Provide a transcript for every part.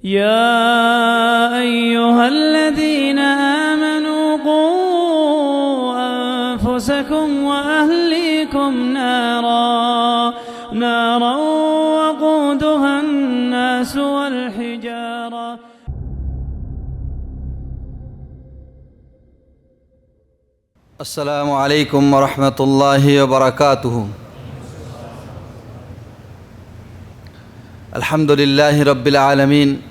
يا أيها الذين آمنوا قوا أنفسكم وأهليكم نارا وقودها الناس والحجارة. السلام عليكم ورحمة الله وبركاته. الحمد لله رب العالمين،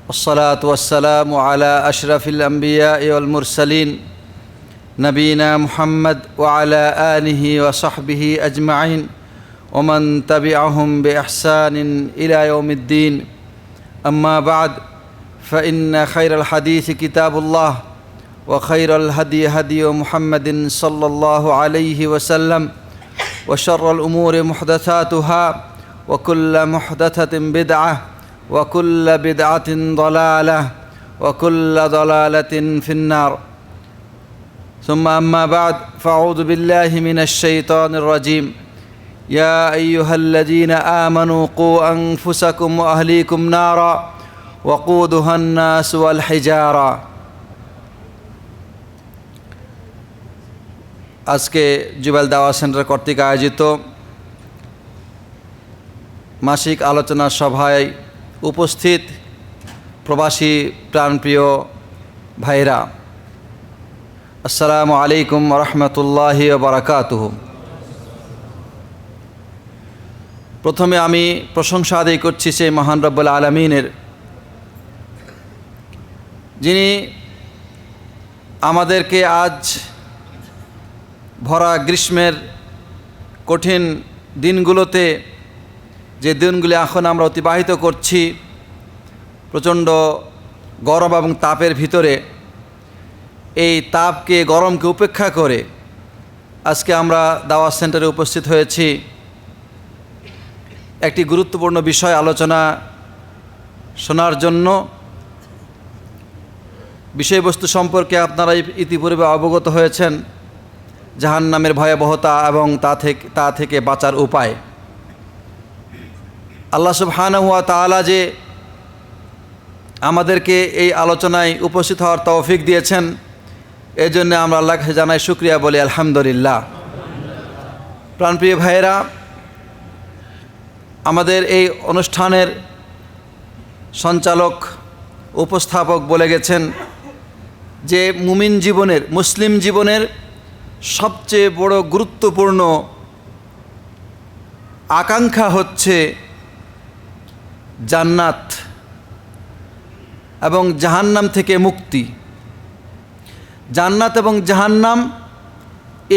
والصلاة والسلام على أشرف الأنبياء والمرسلين نبينا محمد وعلى آله وصحبه أجمعين ومن تبعهم بإحسان إلى يوم الدين. أما بعد، فإن خير الحديث كتاب الله، وخير الهدي هدي محمد صلى الله عليه وسلم، وشر الأمور محدثاتها، وكل محدثة بدعة، وكل بدعة ضلالة، وكل ضلالة في النار. ثم أما بعد، فأعوذ بالله من الشيطان الرجيم. يا أيها الذين آمنوا قوا أنفسكم وأهليكم نارا وقودها الناس والحجارة. আজকে জুবেল দাওয়া সেন্টার কর্তৃক আয়োজিত মাসিক আলোচনা সভায় উপস্থিত প্রবাসী প্রাণপ্রিয় ভাইরা, আসসালামু আলাইকুম রহমতুল্লাহি ওয়া বারাকাতুহু। প্রথমে আমি প্রশংসা আদায় করছি সেই মহান রব্বুল আলামিনের, যিনি আমাদেরকে আজ ভরা গ্রীষ্মের কঠিন দিনগুলোতে, যে দিনগুলি এখন আমরা অতিবাহিত করছি প্রচণ্ড গরম এবং তাপের ভিতরে, এই তাপকে গরমকে উপেক্ষা করে আজকে আমরা দাওয়াত সেন্টারে উপস্থিত হয়েছি একটি গুরুত্বপূর্ণ বিষয় আলোচনা শোনার জন্য। বিষয়বস্তু সম্পর্কে আপনারা ইতিপূর্বে অবগত হয়েছেন, জাহান্নামের ভয়াবহতা এবং তা থেকে বাঁচার উপায়। আল্লাহ সুবহানাহু ওয়া তাআলা যে আমাদেরকে এই আলোচনায় উপস্থিত হওয়ার তৌফিক দিয়েছেন, এজন্য আমরা আল্লাহকে জানাই শুকরিয়া বলি আলহামদুলিল্লাহ। প্রাণপ্রিয় ভাইয়েরা, আমাদের এই অনুষ্ঠানের সঞ্চালক উপস্থাপক বলে গেছেন যে মুসলিম জীবনের সবচেয়ে বড় গুরুত্বপূর্ণ আকাঙ্ক্ষা হচ্ছে জান্নাত এবং জাহান্নাম থেকে মুক্তি। জান্নাত এবং জাহান্নাম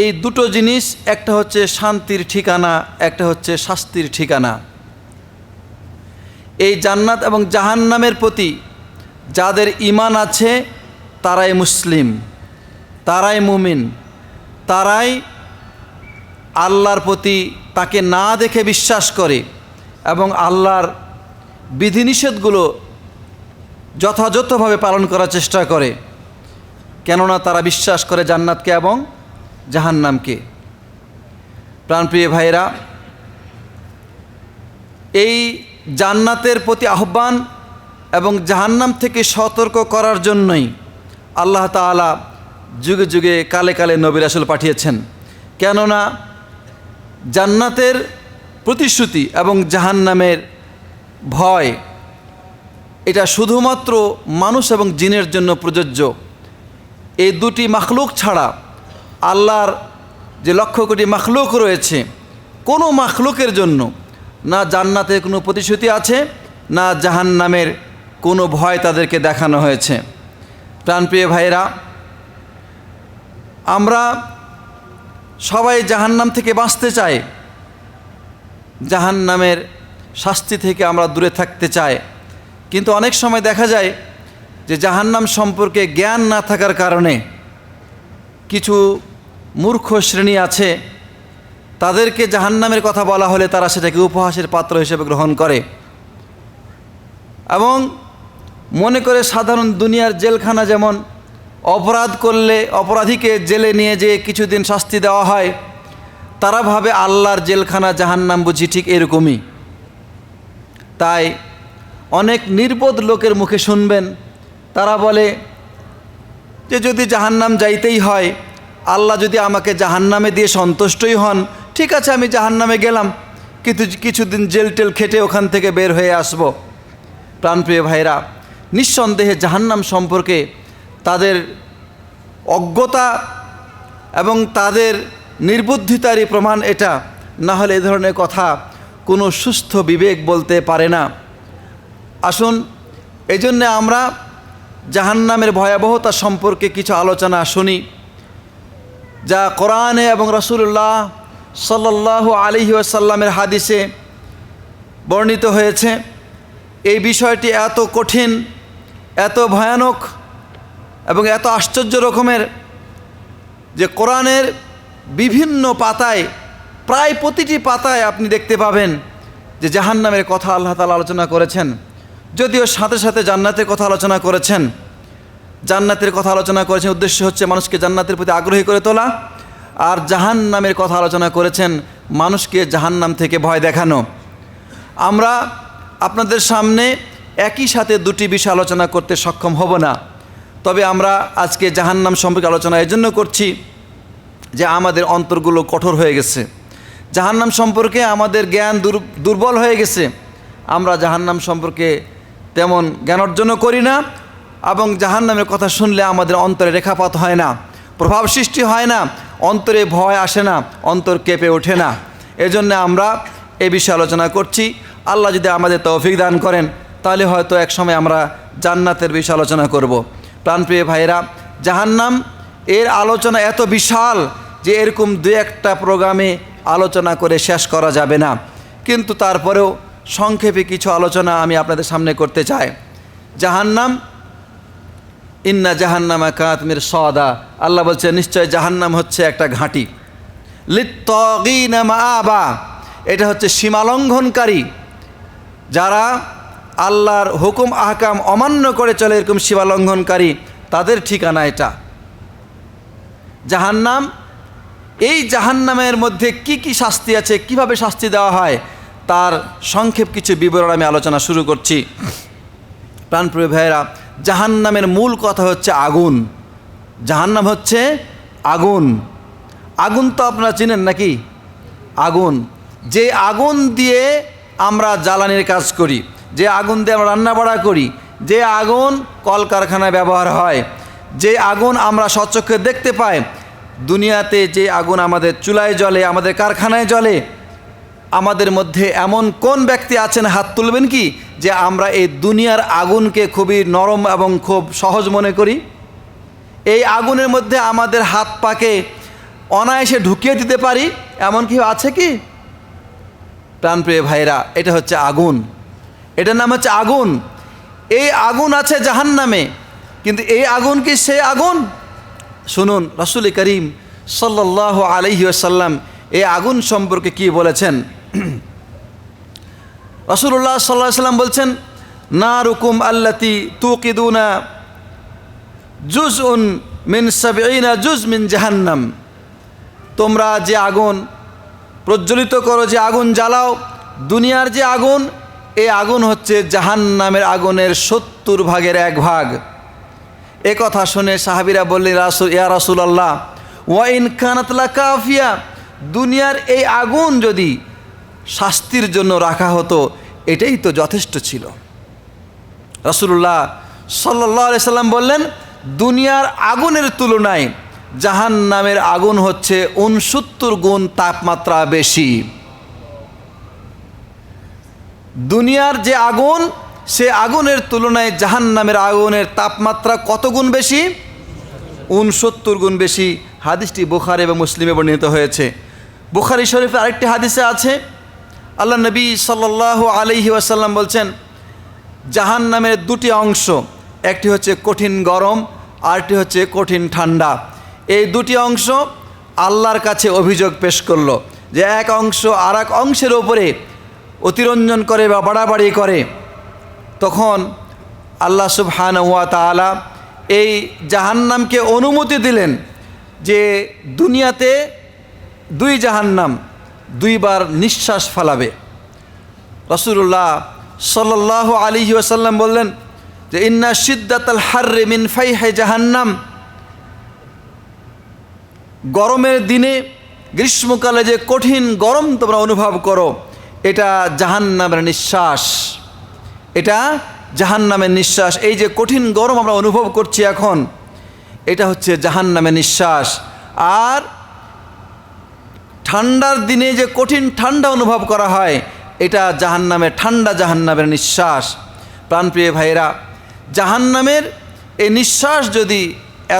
এই দুটো জিনিস, একটা হচ্ছে শান্তির ঠিকানা, একটা হচ্ছে শাস্তির ঠিকানা। এই জান্নাত এবং জাহান্নামের প্রতি যাদের ঈমান আছে তারাই মুসলিম, তারাই মুমিন, তারাই আল্লাহর প্রতি তাকে না দেখে বিশ্বাস করে এবং আল্লাহর বিধিনিষেধগুলো যথাযথভাবে পালন করার চেষ্টা করে, কেননা তারা বিশ্বাস করে জান্নাতকে এবং জাহান্নামকে। প্রাণপ্রিয় ভাইরা, এই জান্নাতের প্রতি আহ্বান এবং জাহান্নাম থেকে সতর্ক করার জন্যই আল্লাহ তাআলা যুগে যুগে কালে কালে নবী রাসূল পাঠিয়েছেন। কেননা জান্নাতের প্রতিশ্রুতি এবং জাহান্নামের ভয় এটা শুধুমাত্র মানুষ এবং জিনের জন্য প্রযোজ্য। এই দুটি মাখলুক ছাড়া আল্লাহর যে লক্ষ কোটি মাখলুক রয়েছে, কোনো মাখলুকের জন্য না জান্নাতের কোনো প্রতিশ্রুতি আছে, না জাহান্নামের কোনো ভয় তাদেরকে দেখানো হয়েছে। প্রাণপ্রিয় ভাইরা, আমরা সবাই জাহান্নাম থেকে বাঁচতে চাই, জাহান্নামের শাস্তি থেকে আমরা দূরে থাকতে চাই, কিন্তু অনেক সময় দেখা যায় যে জাহান্নাম সম্পর্কে জ্ঞান না থাকার কারণে কিছু মূর্খ শ্রেণী আছে, তাদেরকে জাহান্নামের কথা বলা হলে তারা সেটাকে উপহাসের পাত্র হিসেবে গ্রহণ করে এবং মনে করে সাধারণ দুনিয়ার জেলখানা যেমন অপরাধ করলে অপরাধীকে জেলে নিয়ে যেয়ে কিছুদিন শাস্তি দেওয়া হয়, তারা ভাবে আল্লাহর জেলখানা জাহান্নাম বুঝি ঠিক এরকমই। তাই অনেক নির্বোধ লোকের মুখে শুনবেন, তারা বলে যে যদি জাহান্নাম যাইতেই হয়, আল্লাহ যদি আমাকে জাহান্নামে দিয়ে সন্তুষ্টই হন, ঠিক আছে আমি জাহান্নামে গেলাম, কিন্তু কিছুদিন জেল টেল খেটে ওখান থেকে বের হয়ে আসব। প্রাণপ্রিয় ভাইরা, নিঃসন্দেহে জাহান্নাম সম্পর্কে তাদের অজ্ঞতা এবং তাদের নির্বুদ্ধিতারই প্রমাণ এটা, না হলে এ ধরনের কথা কোনো সুস্থ বিবেক বলতে পারে না। আসুন, এই জন্যে আমরা জাহান্নামের ভয়াবহতা সম্পর্কে কিছু আলোচনা শুনি, যা কোরআনে এবং রাসূলুল্লাহ সাল্লাল্লাহু আলাইহি ওয়াসাল্লামের হাদিসে বর্ণিত হয়েছে। এই বিষয়টি এত কঠিন, এত ভয়ানক এবং এত আশ্চর্য রকমের যে কোরআনের বিভিন্ন পাতায়, প্রায় প্রতিটি পাতায় আপনি দেখতে পাবেন যে জাহান্নামের কথা আল্লাহ তাআলা আলোচনা করেছেন। যদিও সাথে সাথে জান্নাতের কথা আলোচনা করেছেন। জান্নাতের কথা আলোচনা করেছেন, উদ্দেশ্য হচ্ছে মানুষকে জান্নাতের প্রতি আগ্রহী করে তোলা। আর জাহান্নামের কথা আলোচনা করেছেন মানুষকে জাহান্নাম থেকে ভয় দেখানো। আমরা আপনাদের সামনে একই সাথে দুটি বিষয় আলোচনা করতে সক্ষম হব না। তবে আমরা আজকে জাহান্নাম সম্পর্কে আলোচনা এই জন্য করছি যে আমাদের অন্তরগুলো কঠোর হয়ে গেছে, জাহান্নাম সম্পর্কে আমাদের জ্ঞান দুর্বল হয়ে গেছে। আমরা জাহান্নাম সম্পর্কে তেমন জ্ঞান অর্জনও করি না, এবং জাহান্নামের কথা শুনলে আমাদের অন্তরে রেখাপাত হয় না, প্রভাব সৃষ্টি হয় না, অন্তরে ভয় আসে না, অন্তর কেঁপে ওঠে না। এজন্য আমরা এ বিষয়ে আলোচনা করছি। আল্লাহ যদি আমাদের তৌফিক দান করেন, তাহলে হয়তো এক সময় আমরা জান্নাতের বিষয়ে আলোচনা করব। প্রাণপ্রিয় ভাইরা, জাহান্নাম এর আলোচনা এত বিশাল যে এরকম দু একটা প্রোগ্রামে আলোচনা করে শেষ করা যাবে না, কিন্তু তারপরেও সংক্ষেপে কিছু আলোচনা আমি আপনাদের সামনে করতে চাই। জাহান্নাম, ইন্না জাহান্নামা কানাত মিরসাদা, আল্লাহ বলছে নিশ্চয় জাহান্নাম হচ্ছে একটা ঘাঁটি। লিত্তাগিনা মাআবা, এটা হচ্ছে সীমালঙ্ঘনকারী, যারা আল্লাহর হুকুম আহকাম অমান্য করে চলে, এরকম সীমালঙ্ঘনকারী তাদের ঠিকানা এটা জাহান্নাম। এই জাহান্নামের মধ্যে কি কি শাস্তি আছে, কিভাবে শাস্তি দেওয়া হয়, তার সংক্ষেপ কিছু বিবরণ আমি আলোচনা শুরু করছি। প্রাণপ্রিয় ভাইয়েরা, জাহান্নামের মূল কথা হচ্ছে আগুন। জাহান্নাম হচ্ছে আগুন। আগুন তো আপনারা চিনেন নাকি? আগুন, যে আগুন দিয়ে আমরা জ্বালানির কাজ করি, যে আগুন দিয়ে আমরা রান্নাবাড়া করি, যে আগুন কলকারখানায় ব্যবহার হয়, যে আগুন আমরা সচক্ষে দেখতে পাই, দুনিয়াতে যে আগুন আমাদের চুলায় জ্বলে, আমাদের কারখানায় জ্বলে, আমাদের মধ্যে এমন কোন ব্যক্তি আছেন, হাত তুলবেন কি, যে আমরা এই দুনিয়ার আগুনকে খুবই নরম এবং খুব সহজ মনে করি? এই আগুনের মধ্যে আমাদের হাত পাকে অনায়াসে ঢুকিয়ে দিতে পারি, এমন কি আছে কি? প্রাণপ্রিয় ভাইরা, এটা হচ্ছে আগুন, এটার নাম হচ্ছে আগুন। এই আগুন আছে জাহান্নামে, কিন্তু এই আগুন কি সে আগুন? শুনুন রাসূল করিম সাল্লাল্লাহু আলাইহি ওয়াসাল্লাম এই আগুন সম্পর্কে কি বলেছেন। রাসূলুল্লাহ সাল্লাল্লাহু আলাইহি ওয়াসাল্লাম বলছেন, নারুকুম আল্লাতি তুকিদুনা জুজউন মিন 70 জুজ মিন জাহান্নাম, তোমরা যে আগুন প্রজ্বলিত করো, যে আগুন জ্বালাও, দুনিয়ার যে আগুন, এই আগুন হচ্ছে জাহান্নামের আগুনের 70 ভাগের 1 ভাগ। এ কথা শুনে সাহাবীরা বললেন, ইয়া রাসূলুল্লাহ ওয়া ইন কানাত লাকাফিয়া, দুনিয়ার এই আগুন যদি শাস্তির জন্য রাখা হতো এটাই তো যথেষ্ট ছিল। রাসূলুল্লাহ সাল্লাল্লাহু আলাইহি সাল্লাম বললেন, দুনিয়ার আগুনের তুলনায় জাহান্নামের আগুন হচ্ছে 69 গুণ তাপমাত্রা বেশি। দুনিয়ার যে আগুন, সে আগুনের তুলনায় জাহান্নামের আগুনের তাপমাত্রা কত গুণ বেশি? 69 গুণ বেশি। হাদিসটি বুখারী এবং মুসলিমে বর্ণিত হয়েছে। বুখারী শরীফে আরেকটি হাদিসে আছে, আল্লাহ নবী সাল্লাল্লাহু আলাইহি ওয়াসাল্লাম বলছেন, জাহান্নামের 2টি অংশ, একটি হচ্ছে কঠিন গরম, আরটি হচ্ছে কঠিন ঠান্ডা। এই 2টি অংশ আল্লাহর কাছে অভিযোগ পেশ করলো যে এক অংশ আর এক অংশের ওপরে অতিরঞ্জন করে বা বাড়াবাড়ি করে। তখন আল্লাহ সুবহানাহু ওয়া তাআলা এই জাহান্নামকে অনুমতি দিলেন যে দুনিয়াতে 2 জাহান্নাম 2 বার নিঃশ্বাস ফেলাবে। রাসূলুল্লাহ সাল্লাল্লাহু আলাইহি ওয়াসাল্লাম বললেন যে ইন্না শিদ্দাতাল হাররি মিন ফাইহি জাহান্নাম, গরমের দিনে গ্রীষ্মকালে যে কঠিন গরম তোমরা অনুভব করো, এটা জাহান্নামের নিঃশ্বাস, এটা জাহান্নামের নিঃশ্বাস। এই যে কঠিন গরম আমরা অনুভব করছি এখন, এটা হচ্ছে জাহান্নামের নিঃশ্বাস। আর ঠান্ডার দিনে যে কঠিন ঠান্ডা অনুভব করা হয়, এটা জাহান্নামের ঠান্ডা, জাহান্নামের নিঃশ্বাস। প্রাণপ্রিয় ভাইরা, জাহান্নামের এই নিঃশ্বাস যদি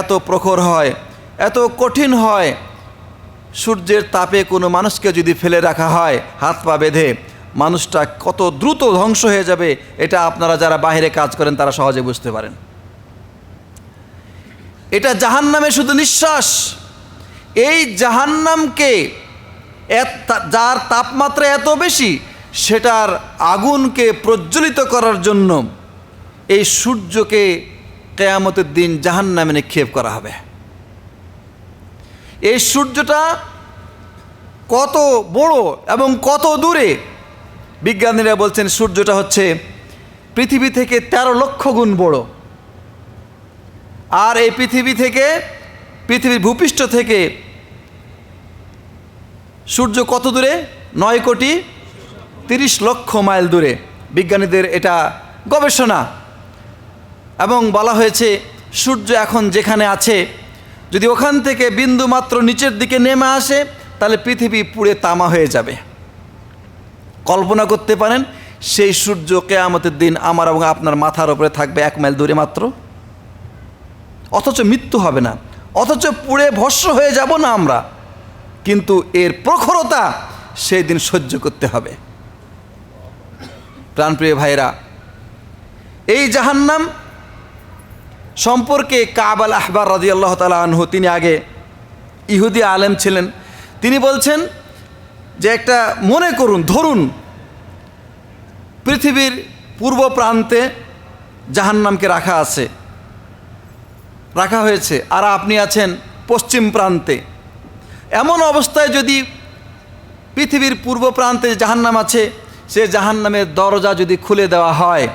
এত প্রখর হয়, এত কঠিন হয়, সূর্যের তাপে কোনো মানুষকে যদি ফেলে রাখা হয় হাত পা বেঁধে, মানুষটা কত দ্রুত ধ্বংস হয়ে যাবে, এটা আপনারা যারা বাইরে কাজ করেন তারা সহজে বুঝতে পারেন। এটা জাহান্নামে শুধু নিঃশ্বাস। এই জাহান্নামকে যার তাপমাত্রা এত বেশি, সেটার আগুনকে প্রজ্বলিত করার জন্য এই সূর্যকে কিয়ামতের দিন জাহান্নামে নিক্ষেপ করা হবে। এই সূর্যটা কত বড় এবং কত দূরে, বিজ্ঞানীরা বলছেন সূর্যটা হচ্ছে পৃথিবী থেকে 13 লক্ষ গুণ বড়। আর এই পৃথিবীর ভূপৃষ্ঠ থেকে সূর্য কত দূরে? 9,30 লক্ষ মাইল দূরে। বিজ্ঞানীদের এটা গবেষণা, এবং বলা হয়েছে সূর্য এখন যেখানে আছে, যদি ওখান থেকে বিন্দু মাত্র নিচের দিকে নেমে আসে, তাহলে পৃথিবী পুড়ে তামা হয়ে যাবে। কল্পনা করতে পারেন সেই সূর্য কিয়ামতের দিন আমার এবং আপনার মাথার উপরে থাকবে 1 মাইল দূরে মাত্র, অথচ মৃত্যু হবে না, অথচ পুড়ে ভস্ম হয়ে যাব না আমরা, কিন্তু এর প্রখরতা সেই দিন সহ্য করতে হবে। প্রাণপ্রিয় ভাইরা, এই জাহান্নাম সম্পর্কে কাব আল আহবার রাদিয়াল্লাহু তাআলা আনহু, তিনি আগে ইহুদি আলেম ছিলেন, তিনি বলছেন যে একটা মনে করুন, ধরুন পৃথিবীর পূর্ব প্রান্তে জাহান্নামকে রাখা হয়েছে, আর আপনি আছেন পশ্চিম প্রান্তে। এমন অবস্থায় যদি পৃথিবীর পূর্ব প্রান্তে জাহান্নাম আছে, সে জাহান্নামের দরজা যদি খুলে দেওয়া হয়,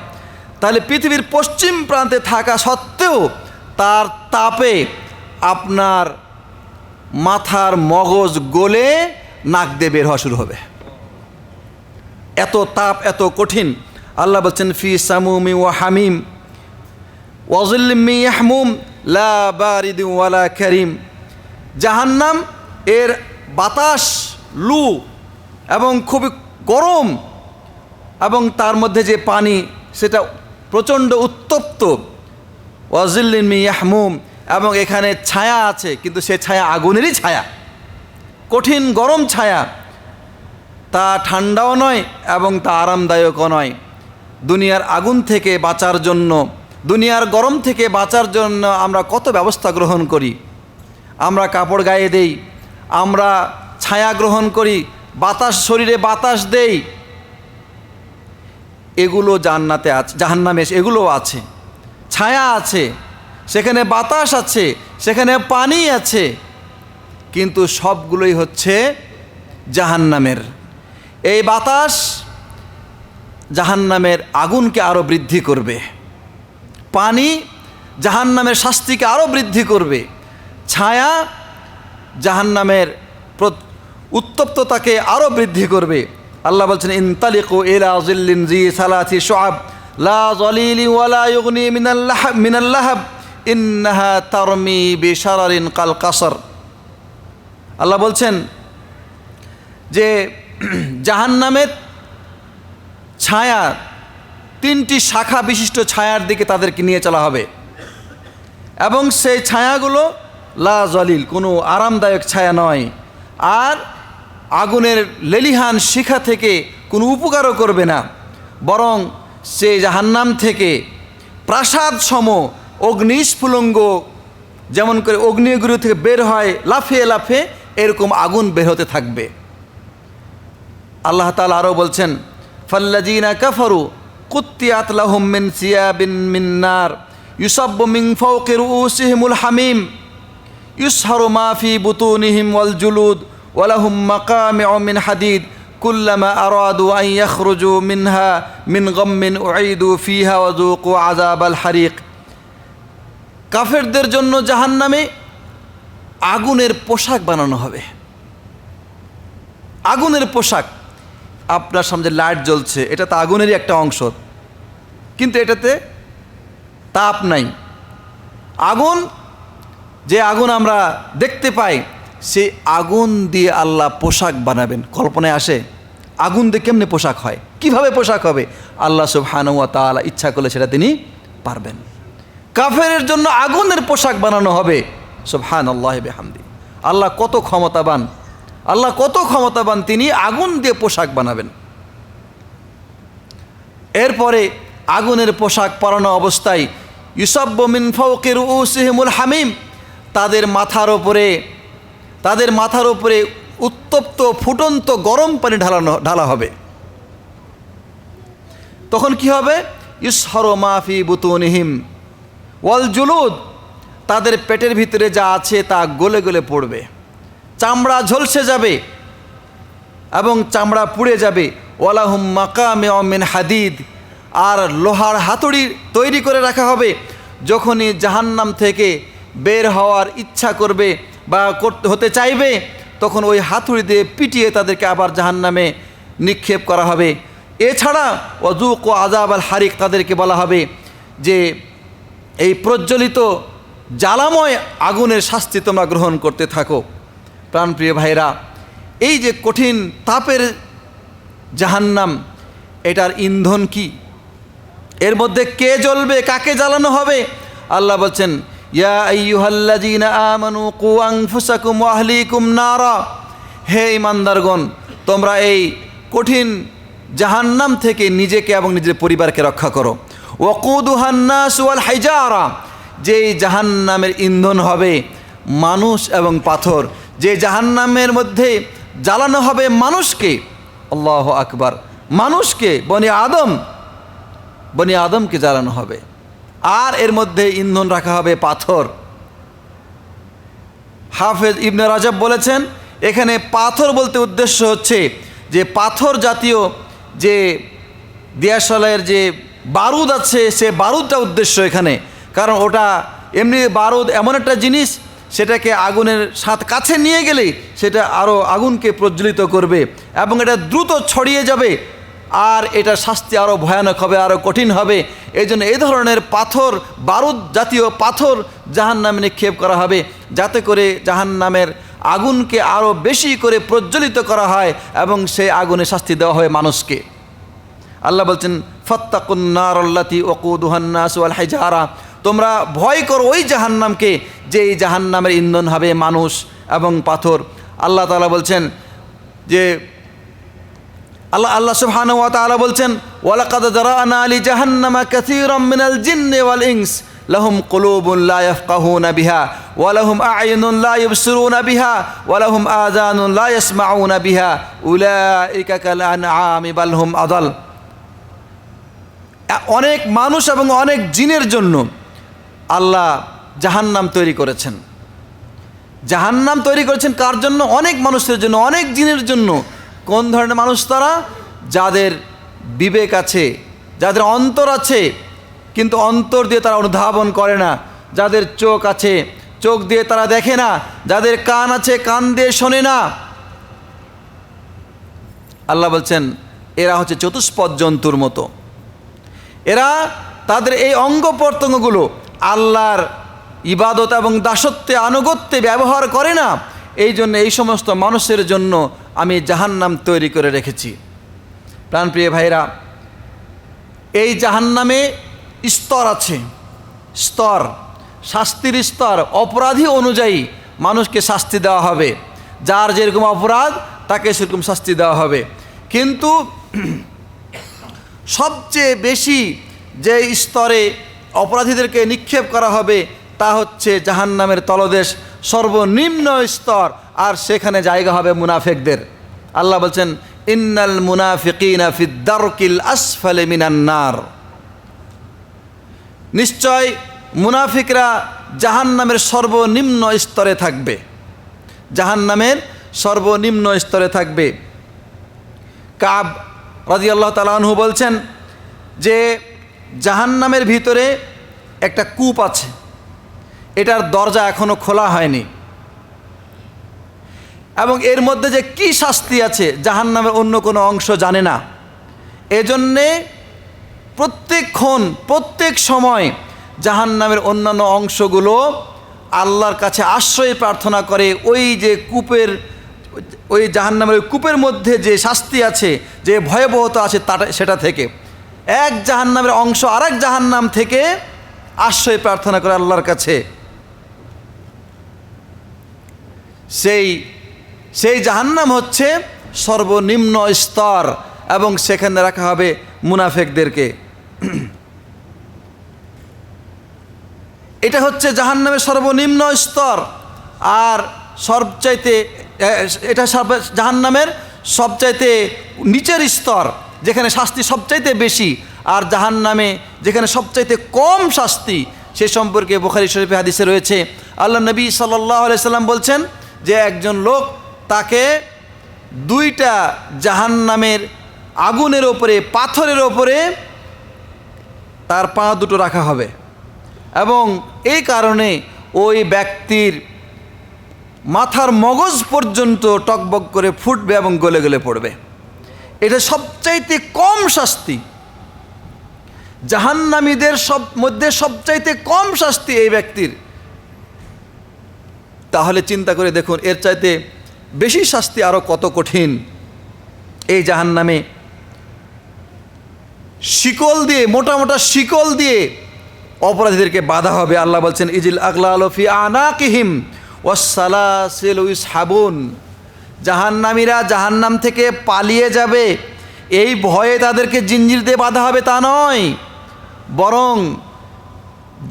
তাহলে পৃথিবীর পশ্চিম প্রান্তে থাকা সত্ত্বেও তার তাপে আপনার মাথার মগজ গলে নাক দিয়ে বের হওয়া শুরু হবে। এত তাপ, এত কঠিন। আল্লাহ বলছেন ফি সামুমি ওয়া হামিম ওয়া যিল্লিম মিন ইয়াহমুম লা বারিদিন ওয়ালা কারীম। জাহান্নাম এর বাতাস লু এবং খুবই গরম, এবং তার মধ্যে যে পানি সেটা প্রচণ্ড উত্তপ্ত। ওয়া যিল্লিম মিন ইয়াহমুম, এবং এখানে ছায়া আছে, কিন্তু সে ছায়া আগুনেরই ছায়া, কঠিন গরম ছায়া, তা ঠান্ডাও নয় এবং তা আরামদায়কও নয়। দুনিয়ার আগুন থেকে বাঁচার জন্য, দুনিয়ার গরম থেকে বাঁচার জন্য আমরা কত ব্যবস্থা গ্রহণ করি। আমরা কাপড় গায়ে দেই, আমরা ছায়া গ্রহণ করি, বাতাস, শরীরে বাতাস দেই। এগুলো জান্নাতে আছে, জাহান্নামে এগুলো আছে, ছায়া আছে, সেখানে বাতাস আছে, সেখানে পানি আছে, কিন্তু সবগুলোই হচ্ছে জাহান্নামের। এই বাতাস জাহান্নামের আগুনকে আরও বৃদ্ধি করবে, পানি জাহান্নামের শাস্তিকে আরও বৃদ্ধি করবে, ছায়া জাহান্নামের উত্তপ্ততাকে আরও বৃদ্ধি করবে। আল্লাহ বলছেন ইনতালিকু ইলা যিল্লিন জি সালাসি শুআব লা যালিলি ওয়ালা ইউগনি মিনাল লাহাব ইন্নাহা তারমি বিশারারিন কাল কাসর। আল্লাহ বলছেন যে জাহান্নামের ছায়া, 3টি শাখা বিশিষ্ট ছায়ার দিকে তাদেরকে নিয়ে চলা হবে, এবং সেই ছায়াগুলো লা জালিল, কোনো আরামদায়ক ছায়া নয়, আর আগুনের লেলিহান শিখা থেকে কোনো উপকারও করবে না, বরং সেই জাহান্নাম থেকে প্রাসাদ সম অগ্নিস্ফুলঙ্গ, যেমন করে অগ্নিগুরু থেকে বের হয় লাফিয়ে লাফিয়ে, এরকম আগুন বের হতে থাকবে। আল্লাহ তাআলা আরও বলছেন ফাল্লাযীনা কাফারু কুত্তিয়াত লাহুম মিন সিয়াবিন মিন নার ইউসাব্বু মিন ফাওকি রুউসিহিমুল হামিম ইউসহারু মা ফি বুতুনিহিম ওয়াল জুলুদ ওয়া লাহুম মাকামিউ মিন হাদিদ কুল্লামা আরাদু আন ইয়াখরুজু মিনহা মিন গাম্মিন উঈদু ফিহা ওয়া যুকু আযাবাল হারিক। কাফেরদের জন্য জাহান্নামে আগুনের পোশাক বানানো হবে। আগুনের পোশাক। আপনার সামনে লাইট জ্বলছে, এটা তো আগুনেরই একটা অংশ, কিন্তু এটাতে তাপ নাই। আগুন, যে আগুন আমরা দেখতে পাই, সেই আগুন দিয়ে আল্লাহ পোশাক বানাবেন। কল্পনায় আসে আগুন দিয়ে কেমনে পোশাক হয়, কিভাবে পোশাক হবে? আল্লাহ সুবহানাহু ওয়া তাআলা ইচ্ছা করলে সেটা তিনি পারবেন। কাফেরের জন্য আগুনের পোশাক বানানো হবে। সুবহানাল্লাহি বিহামদি। আল্লাহ কত ক্ষমতাবান, আল্লাহ কত ক্ষমতাবান, তিনি আগুন দিয়ে পোশাক বানাবেন। এরপরে আগুনের পোশাক পরানো অবস্থায় ইউসাব্বু মিন ফাওকি রুউসিহিমুল হামিম, তাদের মাথার উপরে উত্তপ্ত ফুটন্ত গরম পানি ঢালা হবে। তখন কি হবে? ইসহারু মা ফি বুতুনিহিম ওয়াল জুলুদ, তাদের পেটের ভিতরে যা আছে তা গলে গলে পড়বে, চামড়া ঝলসে যাবে এবং চামড়া পুড়ে যাবে। ওয়ালাহুম মাকামিউ মিন হাদিদ, আর লোহার হাতুড়ি তৈরি করে রাখা হবে। যখনই জাহান্নাম থেকে বের হওয়ার ইচ্ছা করবে বা হতে চাইবে, তখন ওই হাতুড়ি দিয়ে পিটিয়ে তাদেরকে আবার জাহান্নামে নিক্ষেপ করা হবে। এছাড়া ওয়াযুকু আযাবাল হারিক, তাদেরকে বলা হবে যে এই প্রজ্বলিত জ্বালাময় আগুনের শাস্তি তোমরা গ্রহণ করতে থাকো। প্রাণপ্রিয় ভাইরা, এই যে কঠিন তাপের জাহান্নাম, এটার ইন্ধন কি? এর মধ্যে কে জ্বলবে, কাকে জ্বালানো হবে? আল্লাহ বলছেন, ইয়া আইয়ুহাল্লাযীনা আমানু কু আনফুসাকুম ওয়া আহলিকুম নারা, হে ঈমানদারগণ, তোমরা এই কঠিন জাহান্নাম থেকে নিজেকে এবং নিজের পরিবারকে রক্ষা করো। ওয়াকুদুহান নাস ওয়াল হিজারা, যেই জাহান্নামের ইন্ধন হবে মানুষ এবং পাথর, যে জাহান্নামের মধ্যে জ্বালানো হবে মানুষকে। আল্লাহু আকবার, মানুষকে, বনি আদমকে জ্বালানো হবে, আর এর মধ্যে ইন্ধন রাখা হবে পাথর। হাফেজ ইবনে রাজব বলেছেন, এখানে পাথর বলতে উদ্দেশ্য হচ্ছে যে পাথর জাতীয় যে দিয়াশালের যে বারুদ আছে, সে বারুদটা উদ্দেশ্য এখানে। কারণ ওটা এমনি বারুদ এমন একটা জিনিস, সেটাকে আগুনের সাথে কাছে নিয়ে গেলেই সেটা আরও আগুনকে প্রজ্বলিত করবে এবং এটা দ্রুত ছড়িয়ে যাবে, আর এটা শাস্তি আরও ভয়ানক হবে, আরও কঠিন হবে। এই জন্য এই ধরনের পাথর, বারুদ জাতীয় পাথর জাহান্নামে নিক্ষেপ করা হবে, যাতে করে জাহান্নামের আগুনকে আরও বেশি করে প্রজ্বলিত করা হয় এবং সেই আগুনে শাস্তি দেওয়া হয় মানুষকে। আল্লাহ বলছেন, ফাত্তাকুন নারাল্লাতী ওয়াকুদুহান নাস ওয়াল হিজারা, তোমরা ভয় করো ওই জাহান্নামকে, যেই জাহান্নামের ইন্ধন হবে মানুষ এবং পাথর। আল্লাহ তাআলা বলছেন যে আল্লাহ সুবহানাহু ওয়া তাআলা বলছেন, ওয়ালাকাদ যারানা লিজাহান্নামা কাসীরাম মিনাল জিন্নি ওয়াল ইনস লাহুম কুলুবুন লা ইয়াফকাহুনা বিহা ওয়া লাহুম আ'য়ুনুন লা ইবসিরুনা বিহা ওয়া লাহুম আযানুন লা ইয়াসমাউনা বিহা উলাইকা কাল আনআমি বাল হুম আদাল। অনেক মানুষ এবং অনেক জিনের জন্য আল্লাহ জাহান্নাম তৈরি করেছেন। জাহান্নাম তৈরি করেছেন কার জন্য? অনেক মানুষের জন্য, অনেক জিনের জন্য। কোন ধরনের মানুষ তারা? যাদের বিবেক আছে, যাদের অন্তর আছে কিন্তু অন্তর দিয়ে তারা অনুধাবন করে না, যাদের চোখ আছে চোখ দিয়ে তারা দেখে না, যাদের কান আছে কান দিয়ে শোনে না। আল্লাহ বলছেন এরা হচ্ছে চতুষ্পদ জন্তুর মতো। এরা তাদের এই অঙ্গ প্রত্যঙ্গগুলো আল্লাহর ইবাদত এবং দাসত্বে আনুগত্যে ব্যবহার করে না। এই জন্য এই সমস্ত মানুষের জন্য আমি জাহান্নাম তৈরি করে রেখেছি। প্রাণপ্রিয় ভাইরা, এই জাহান্নামে স্তর আছে, স্তর, শাস্তির স্তর। অপরাধী অনুযায়ী মানুষকে শাস্তি দেওয়া হবে, যার যেরকম অপরাধ তাকে সেরকম শাস্তি দেওয়া হবে। কিন্তু সবচেয়ে বেশি যে স্তরে অপরাধীদেরকে নিক্ষেপ করা হবে তা হচ্ছে জাহান্নামের তলদেশ, সর্বনিম্ন স্তর, আর সেখানে জায়গা হবে মুনাফিকদের। আল্লাহ বলছেন, ইন্নাল মুনাফিকিনা ফিদ দারকিল আসফালি মিনান নার, নিশ্চয় মুনাফিকরা জাহান্নামের সর্বনিম্ন স্তরে থাকবে, জাহান্নামের সর্বনিম্ন স্তরে থাকবে। কাব রাদিয়াল্লাহু তাআলা আনহু বলছেন যে জাহান্নামের ভিতরে একটা কূপ আছে, এটার দরজা এখনো খোলা হয়নি, এবং এর মধ্যে যে কি শাস্তি আছে জাহান্নামের অন্য কোনো অংশ জানে না। এজন্যে প্রত্যেকক্ষণ প্রত্যেক সময় জাহান্নামের অন্যান্য অংশগুলো আল্লাহর কাছে আশ্রয় প্রার্থনা করে ওই যে কূপের, ওই জাহান্নামের ওই কূপের মধ্যে যে শাস্তি আছে, যে ভয়াবহতা আছে সেটা থেকে। এক জাহান্নামের অংশ আরেক জাহান্নাম থেকে আশ্রয় প্রার্থনা করে আল্লাহর কাছে। সেই জাহান্নাম হচ্ছে সর্বনিম্ন স্তর, এবং সেখানে রাখা হবে মুনাফিকদেরকে। এটা হচ্ছে জাহান্নামের সর্বনিম্ন স্তর। আর সবচাইতে এটা জাহান্নামের সবচাইতে নিচের স্তর, যেখানে শাস্তি সবচাইতে বেশি। আর জাহান্নামে যেখানে সবচাইতে কম শাস্তি, সে সম্পর্কে বুখারী শরীফে হাদিসে রয়েছে, আল্লাহ নবী সাল্লাল্লাহু আলাইহি সাল্লাম বলছেন যে একজন লোক, তাকে দুইটা জাহান্নামের আগুনের ওপরে, পাথরের ওপরে তার পা দুটো রাখা হবে, এবং এই কারণে ওই ব্যক্তির মাথার মগজ পর্যন্ত টকবক করে ফুটবে এবং গলে গলে পড়বে। এটা সবচাইতে কম শাস্তি, জাহান্নামীদের মধ্যে সবচাইতে কম শাস্তি এই ব্যক্তির। তাহলে চিন্তা করে দেখুন এর চাইতে বেশি শাস্তি আরও কত কঠিন। এই জাহান্নামে শিকল দিয়ে, মোটা মোটা শিকল দিয়ে অপরাধীদেরকে বাধা হবে। আল্লাহ বলছেন ইজিল আগলালু ফি আনাকিহিম ওয়াসসালাসিলু ইসহাবুন। জাহান্নামীরা জাহান্নাম থেকে পালিয়ে যাবে, এই ভয়ে তাদেরকে জিঞ্জির দিয়ে বাধা হবে তা নয়, বরং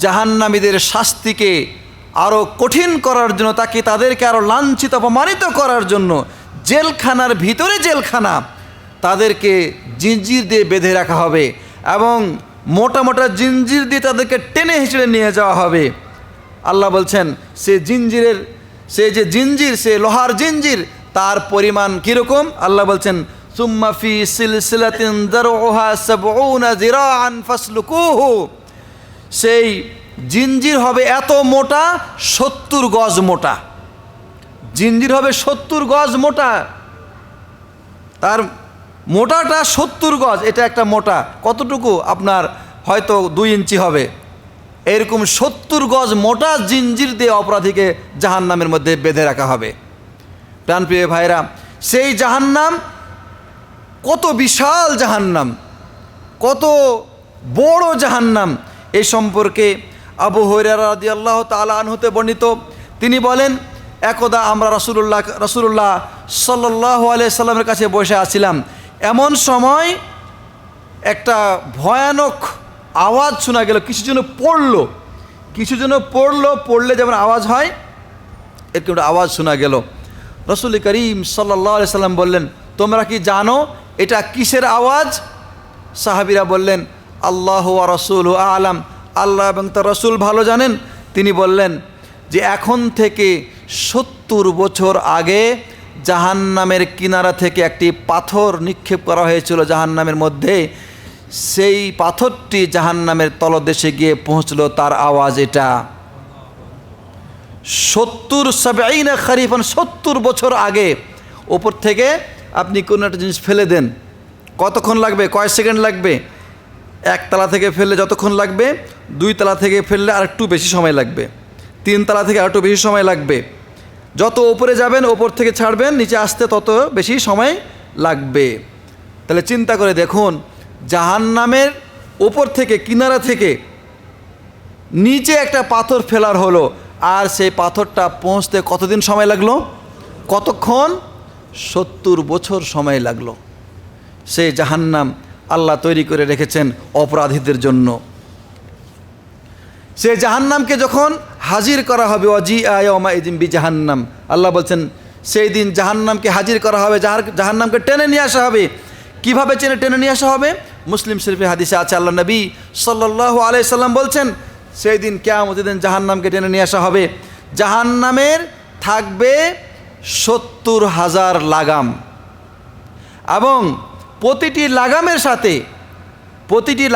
জাহান্নামীদের শাস্তিকে আরও কঠিন করার জন্য, তাদেরকে আরও লাঞ্ছিত অপমানিত করার জন্য জেলখানার ভিতরে জেলখানা, তাদেরকে জিঞ্জির দিয়ে বেঁধে রাখা হবে, এবং মোটা মোটা জিঞ্জির দিয়ে তাদেরকে টেনে হিঁচড়ে নিয়ে যাওয়া হবে। আল্লাহ বলছেন সে যে জিঞ্জির, সে লোহার জিঞ্জির, তার পরিমাণ কীরকম? আল্লাহ বলছেন সুম্মা ফি সিলসিলাতিন যারউহা সাবউনা যিরাআন ফাসলুকুহু। সেই জিঞ্জির হবে এত মোটা, 70 গজ মোটা। জিঞ্জির হবে 70 গজ মোটা, তার মোটাটা 70 গজ। এটা একটা মোটা কতটুকু? আপনার হয়তো 2 ইঞ্চি হবে। এরকম 70 গজ মোটা জিঞ্জির দিয়ে অপরাধীকে জাহান্নামের মধ্যে বেঁধে রাখা হবে। প্রাণপ্রিয় ভাইরা, সেই জাহান্নাম কত বিশাল জাহান্নাম, কত বড় জাহান্নাম, এই সম্পর্কে আবু হুরায়রা রাদিয়াল্লাহু তাআলা আনহুতে বর্ণিত। তিনি বলেন, একদা আমরা রাসূলুল্লাহ সাল্লাল্লাহু আলাইহি সাল্লামের কাছে বসে আছিলাম। এমন সময় একটা ভয়ানক আওয়াজ শোনা গেল, কিছু যেন পড়লে যেমন আওয়াজ হয়, এরকম একটা আওয়াজ শোনা গেল। রাসূল করিম সাল্লাল্লাহু আলাইহি সাল্লাম বললেন, তোমরা কি জানো এটা কিসের আওয়াজ? সাহাবীরা বললেন, আল্লাহু ওয়া রাসূলুহু আ'লাম, আল্লাহ এবং তার রাসূল ভালো জানেন। তিনি বললেন যে এখন থেকে 70 বছর আগে জাহান্নামের কিনারা থেকে একটি পাথর নিক্ষেপ করা হয়েছিল জাহান্নামের মধ্যে। সেই পাথরটি জাহান্নামের তলদেশে গিয়ে পৌঁছলো, তার আওয়াজ এটা। 70 খারিফান, 70 বছর আগে ওপর থেকে আপনি কোনো একটা জিনিস ফেলে দেন, কতক্ষণ লাগবে? কয় সেকেন্ড লাগবে? 1 তলা থেকে ফেললে যতক্ষণ লাগবে, 2 তলা থেকে ফেললে আর একটু বেশি সময় লাগবে, 3 তলা থেকে আর একটু বেশি সময় লাগবে। যত উপরে যাবেন, ওপর থেকে ছাড়বেন, নিচে আসতে তত বেশি সময় লাগবে। তাহলে চিন্তা করে দেখুন, জাহান্নামের ওপর থেকে, কিনারা থেকে নিচে একটা পাথর ফেলার হলো, আর সেই পাথরটা পৌঁছতে কতদিন সময় লাগলো? কতক্ষণ? 70 বছর সময় লাগলো। সেই জাহান্নাম আল্লাহ তৈরি করে রেখেছেন অপরাধীদের জন্য। সেই জাহান্নামকে যখন হাজির করা হবে, ওয়াজিআ ইয়াওমাইযিন বিজাহান্নাম, আল্লাহ বলছেন সেই দিন জাহান্নামকে হাজির করা হবে, জাহান্নামকে টেনে নিয়ে আসা হবে। কীভাবে টেনে নিয়ে আসা হবে? মুসলিম শরীফে হাদিসে আছে, আল্লাহ নবী সাল্লাল্লাহু আলাইহি সাল্লাম বলছেন সেই দিন কিয়ামতের দিন জাহান্নামকে টেনে নিয়ে আসা হবে। জাহান্নামের থাকবে 70,000 লাগাম, এবং প্রতিটি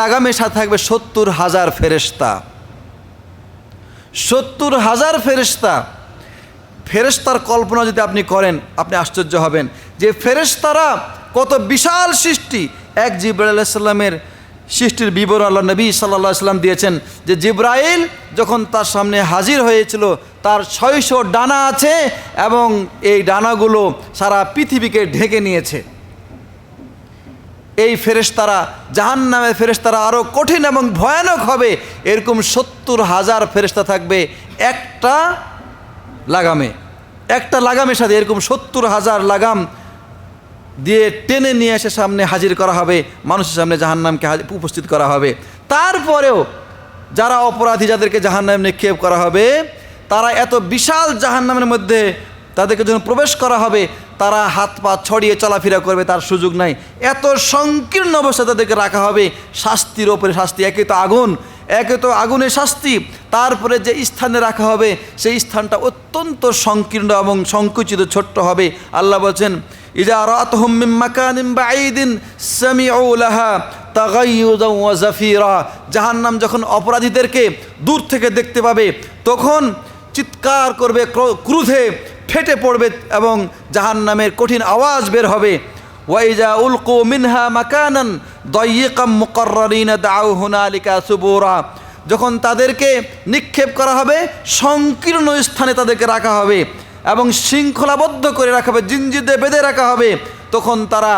লাগামের সাথে থাকবে 70,000 ফেরেশতা। 70,000 ফেরেশতা। ফেরেশতার কল্পনা যদি আপনি করেন, আপনি আশ্চর্য হবেন যে ফেরেশতারা কত বিশাল সৃষ্টি। এক জিবরাইল আলাইহিস সালামের সৃষ্টির বিবরণ আল্লাহ নবী সাল্লাল্লাহু আলাইহি সাল্লাম দিয়েছেন যে জিবরাইল যখন তার সামনে হাজির হয়েছিল, তার 600 ডানা আছে এবং এই ডানাগুলো সারা পৃথিবীকে ঢেকে নিয়েছে। এই ফেরেশতারা, জাহান্নামের ফেরেশতারা আরও কঠিন এবং ভয়ানক হবে। এরকম 70,000 ফেরেশতা থাকবে একটা লাগামের সাথে। এরকম 70,000 লাগাম দিয়ে টেনে নিয়ে এসে সামনে হাজির করা হবে, মানুষের সামনে জাহান্নামকে উপস্থিত করা হবে। তারপরেও যারা অপরাধী, যাদেরকে জাহান্নামে নিক্ষেপ করা হবে, তারা এত বিশাল জাহান্নামের মধ্যে তাদেরকে যখন প্রবেশ করা হবে, তারা হাত পা ছড়িয়ে চলাফেরা করবে, তার সুযোগ নাই। এত সংকীর্ণ অবস্থায় তাদেরকে রাখা হবে, শাস্তির ওপরে শাস্তি। একে তো আগুনের শাস্তি, তারপরে যে স্থানে রাখা হবে সেই স্থানটা অত্যন্ত সংকীর্ণ এবং সংকুচিত, ছোট্ট হবে। আল্লাহ বলছেন, ইযা রাআতহুম মিন মাকানিন বাঈদিন সামিউ লাহা তাগায়্যুযান ওয়া জাফীরা। জাহান্নাম যখন অপরাধীদেরকে দূর থেকে দেখতে পাবে, তখন চিৎকার করবে, ক্রোধে ফেটে পড়বে এবং জাহান্নামের কঠিন আওয়াজ বের হবে। ওয়াইজা উলকু মিনহা মাকানান দায়্যিকাম মুকাররারিনা দাউ হুনালিকা সুবুরা। যখন তাদেরকে নিক্ষেপ করা হবে, সংকীর্ণ স্থানে তাদেরকে রাখা হবে এবং শৃঙ্খলাবদ্ধ করে রাখা হবে, জিঞ্জির দিয়ে বেঁধে রাখা হবে, তখন তারা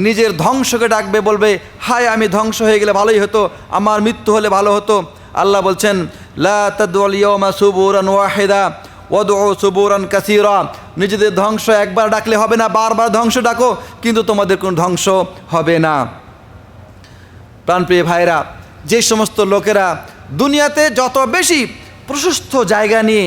নিজের ধ্বংসকে ডাকবে, বলবে, হায় আমি ধ্বংস হয়ে গেলে ভালোই হতো, আমার মৃত্যু হলে ভালো হতো। আল্লাহ বলছেন, লা তাদউল ইয়াওমা সুবুরান ওয়াহিদা ওয়াদউ সুবুরান কাসীরা। নিজেদের ধ্বংস একবার ডাকলে হবে না, বারবার ধ্বংস ডাকো, কিন্তু তোমাদের কোনো ধ্বংস হবে না। প্রাণপ্রিয় ভাইরা, যে সমস্ত লোকেরা দুনিয়াতে যত বেশি প্রশস্ত জায়গা নিয়ে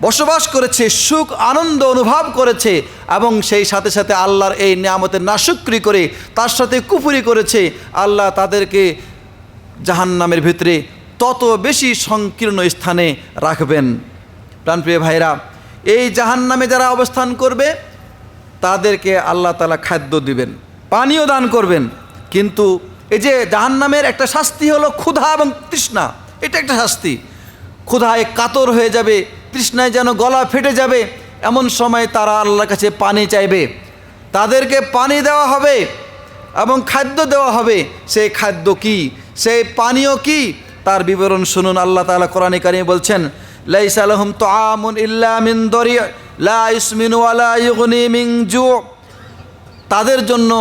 বসবাস করেছে, সুখ আনন্দ অনুভব করেছে এবং সেই সাথে সাথে আল্লাহর এই নিয়ামতের নাশুকরি করে তার সাথে কুফরি করেছে, আল্লাহ তাদেরকে জাহান্নামের ভিতরে তত বেশি সংকীর্ণ স্থানে রাখবেন। প্রাণপ্রিয় ভাইরা, এই জাহান্নামে যারা অবস্থান করবে তাদেরকে আল্লাহ তাআলা খাদ্য দিবেন, পানীয় দান করবেন। কিন্তু এই যে জাহান্নামের একটা শাস্তি হলো ক্ষুধা এবং তৃষ্ণা। এটা একটা শাস্তি। ক্ষুধায় কাতর হয়ে যাবে, তৃষ্ণায় যেন গলা ফেটে যাবে, এমন সময় তারা আল্লাহর কাছে পানি চাইবে। তাদেরকে পানি দেওয়া হবে এবং খাদ্য দেওয়া হবে। সেই খাদ্য কি, সেই পানীয় কি, তার বিবরণ শুনুন। আল্লাহ তাআলা কোরআনে কারিমে বলছেন, লাইসা লাহুম তুআমুন ইল্লা মিন দরি' লা ইসমিনু ওয়া লা ইগনি মিন জু'। তাদের জন্য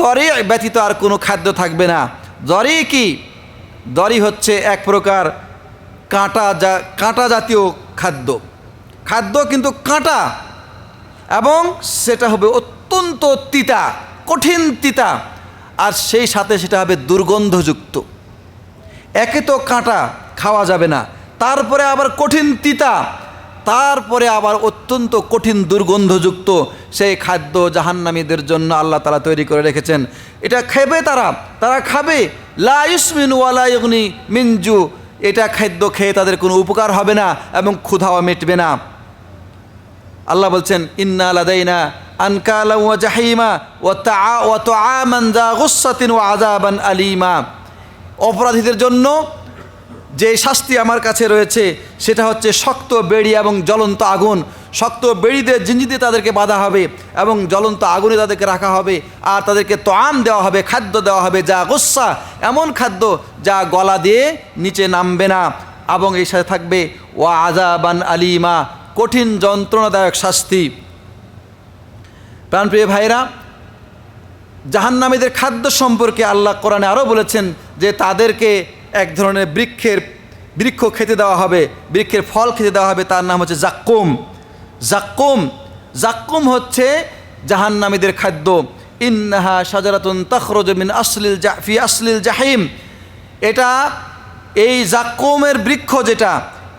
দরি ব্যতীত আর কোনো খাদ্য থাকবে না। দরি কি? দরি হচ্ছে এক প্রকার কাঁটা জাতীয় খাদ্য, কিন্তু কাঁটা, এবং সেটা হবে অত্যন্ত তিতা, কঠিন তিতা, আর সেই সাথে সেটা হবে দুর্গন্ধযুক্ত। একে তো কাঁটা, খাওয়া যাবে না, তারপরে আবার কঠিন তিতা, তারপরে আবার অত্যন্ত কঠিন দুর্গন্ধযুক্ত সেই খাদ্য জাহান্নামীদের জন্য আল্লাহ তাআলা তৈরি করে রেখেছেন। এটা খাবে তারা খাবে, লা ইসমিনু ওয়া লা ইগনি মিন জু'। এটা খাদ্য খেয়ে তাদের কোনো উপকার হবে না এবং ক্ষুধাও মিটবে না। আল্লাহ বলছেন, ইন্না লাদাইনা আনকালা ওয়া জাহিমা ওয়া তুআমান যা গুসসাতিন ওয়া আযাবান আলিমা। অপরাধীদের জন্য যে শাস্তি আমার কাছে রয়েছে সেটা হচ্ছে শক্ত বেড়ি এবং জ্বলন্ত আগুন। শক্ত বেড়িতে জিঞ্জিতে তাদেরকে বাঁধা হবে এবং জ্বলন্ত আগুনে তাদেরকে রাখা হবে, আর তাদেরকে তোয়াম দেওয়া হবে, খাদ্য দেওয়া হবে যা গুসসা, এমন খাদ্য যা গলা দিয়ে নিচে নামবে না, এবং এই সাথে থাকবে ওয়া আযাবান আলিমা, কঠিন যন্ত্রণাদায়ক শাস্তি। প্রাণপ্রিয় ভাইরা, জাহান্নামীদের খাদ্য সম্পর্কে আল্লাহ কোরআনে আরও বলেছেন যে তাদেরকে এক ধরনের বৃক্ষ খেতে দেওয়া হবে, বৃক্ষের ফল খেতে দেওয়া হবে, তার নাম হচ্ছে জাক্কুম হচ্ছে জাহান্নামীদের খাদ্য। ইন্নাহা শাজারাতুন তাখরুজু মিন ফি আসলিল জাহিম। এটা এই জাক্কুমের বৃক্ষ যেটা,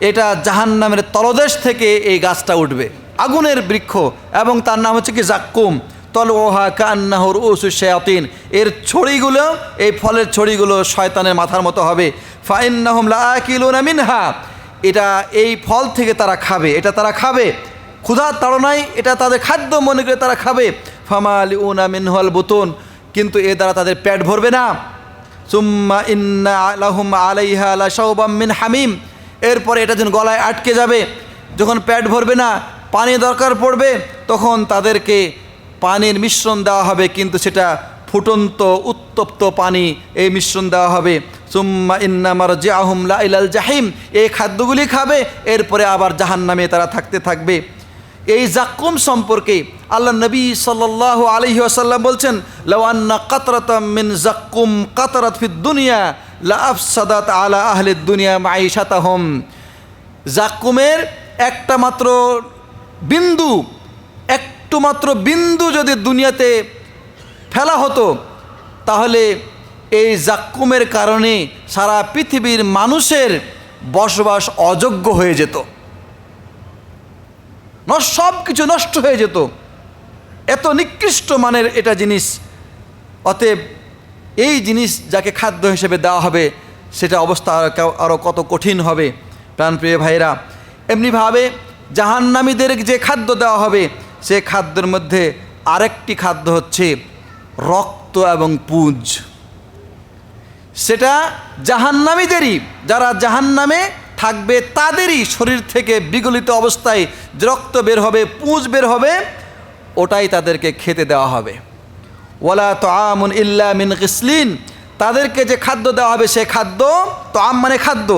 এটা জাহান্নামের তলদেশ থেকে এই গাছটা উঠবে, আগুনের বৃক্ষ, এবং তার নাম হচ্ছে কি জাক্কুম। তলওহা কান্নাহু রুউসুশ শায়াতিন। এর ছড়িগুলো, এই ফলের ছড়িগুলো শয়তানের মাথার মতো হবে। ফাইন্নাহুম লাআকিলুনা মিনহা। এটা এই ফল থেকে তারা খাবে, এটা তারা খাবে, ক্ষুধার তাড়নায় এটা তাদের খাদ্য মনে করে তারা খাবে। ফামালিউনা মিনহুল বুতুন। কিন্তু এ দ্বারা তাদের পেট ভরবে না। সুম্মা ইন্না লাহুম আলাইহা লাশাওবাম মিন হামিম, এরপরে এটা যেন গলায় আটকে যাবে। যখন পেট ভরবে না, পানি দরকার পড়বে, তখন তাদেরকে পানির মিশ্রণ দেওয়া হবে, কিন্তু সেটা ফুটন্ত উত্তপ্ত পানি, এই মিশ্রণ দেওয়া হবে। সুম্মা ইন্না মারজিআহুম লা ইলাল জাহিম, এই খাদ্যগুলি খাবে, এরপরে আবার জাহান্নামে তারা থাকতে থাকবে। এই জাক্কুম সম্পর্কে আল্লাহ নবী সাল্লাল্লাহু আলাইহি ওয়াসাল্লাম বলছেন, লাউ আন্না কাতরাতাম মিন জাক্কুম কাতারাত ফিদ দুনিয়া লা আফসাদাত আলা আহলিদ দুনিয়া মাঈশাতাহুম। জাক্কুমের একটা মাত্র বিন্দু যদি দুনিয়াতে ফেলা হতো, তাহলে এই জাক্কুমের কারণে সারা পৃথিবীর মানুষের বসবাস অযোগ্য হয়ে যেত, সব কিছু নষ্ট হয়ে যেত। এত নিকৃষ্ট মানের এটা জিনিস। অতএব এই জিনিস যাকে খাদ্য হিসেবে দেওয়া হবে, সেটা অবস্থা আরও কত কঠিন হবে। প্রাণপ্রিয় ভাইরা, এমনিভাবে জাহান্নামীদের যে খাদ্য দেওয়া হবে, সে খাদ্যের মধ্যে আরেকটি খাদ্য হচ্ছে রক্ত এবং পুঁজ। সেটা জাহান্নামীদেরই, যারা জাহান্নামে থাকবে তাদেরই শরীর থেকে বিগলিত অবস্থায় যে রক্ত বের হবে, পুঁজ বের হবে, ওটাই তাদেরকে খেতে দেওয়া হবে। ওয়ালা তুআমুন ইল্লা মিন গিসলিন, তাদেরকে যে খাদ্য দেওয়া হবে সে খাদ্য, তুআম মানে খাদ্য,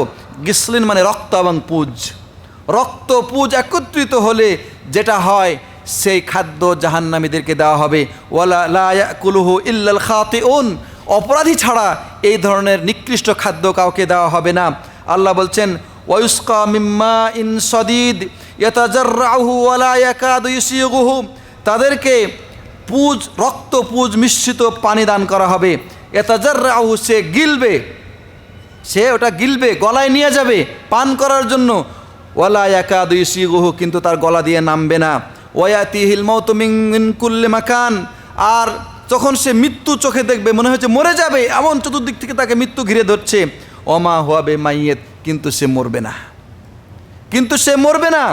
গিসলিন মানে রক্ত এবং পুঁজ। রক্ত পুঁজ একত্রিত হলে যেটা হয়, সেই খাদ্য জাহান্নামীদেরকে দেওয়া হবে। ওয়ালা লা ইয়াকুলুহু ইল্লাল খাতিউন, অপরাধী ছাড়া এই ধরনের নিকৃষ্ট খাদ্য কাউকে দেওয়া হবে না। আল্লাহ বলছেন, ওয়ায়ুসকা মিম্মা ইন সদিদ ইয়াতাজাররাহু ওয়া লা ইয়াকাদু ইউসিগুহু, তাদেরকে পুঁজ, রক্ত পুঁজ মিশ্রিত পানি দান করা হবে। ইয়াতাজাররাহু, সে গিলবে, সে ওটা গিলবে, গলায় নিয়ে যাবে পান করার জন্য। ওয়া লা ইয়াকাদু ইউসিগুহু, কিন্তু তার গলা দিয়ে নামবে না। ওয়ায়াতিহিল মাউতু মিন কুল্লি মাকান, আর যখন সে মৃত্যু চোখে দেখবে, মনে হচ্ছে মরে যাবে, এমন চতুর্দিক থেকে তাকে মৃত্যু ঘিরে ধরছে। ওমা হুয়া বিমাইয়িত, কিন্তু সে মরবে না।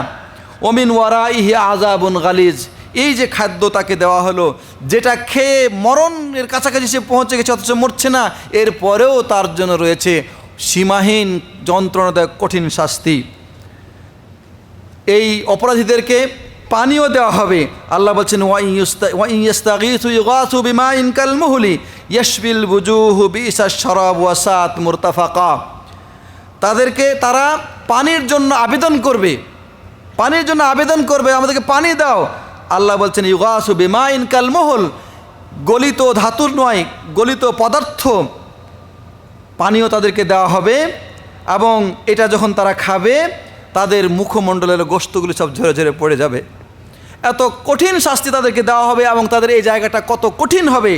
ওমিন ওয়ারাইহি আযাবুন গালিজ, এই যে খাদ্য তাকে দেওয়া হলো, যেটা খেয়ে মরণের কাছাকাছি সে পৌঁছে গেছে অথচ মরছে না, এরপরেও তার জন্য রয়েছে সীমাহীন যন্ত্রণাদায়ক কঠিন শাস্তি। এই অপরাধীদেরকে পানিও দেওয়া হবে। আল্লাহ বলছেন, ওয়াইন ইস্তাগীথু ইউগাসু বিমাইন কালমুহলি ইয়াশবিল বুজুহু বিসাশ শারাব ওয়া সাত মুরতাফাকা, তাদেরকে তারা পানির জন্য আবেদন করবে, আমাদেরকে পানি দাও। আল্লাহ বলছেন, ইউগাসু বিমাইন কালমুহল, গলিত ধাতুর নয়, গলিত পদার্থ পানিও তাদেরকে দেওয়া হবে, এবং এটা যখন তারা খাবে, তাদের মুখমণ্ডলের গোশতগুলি সব ঝরে ঝরে পড়ে যাবে। এত কঠিন শাস্তি তাদেরকে দেওয়া হবে, এবং তাদের এই জায়গাটা কত কঠিন হবে।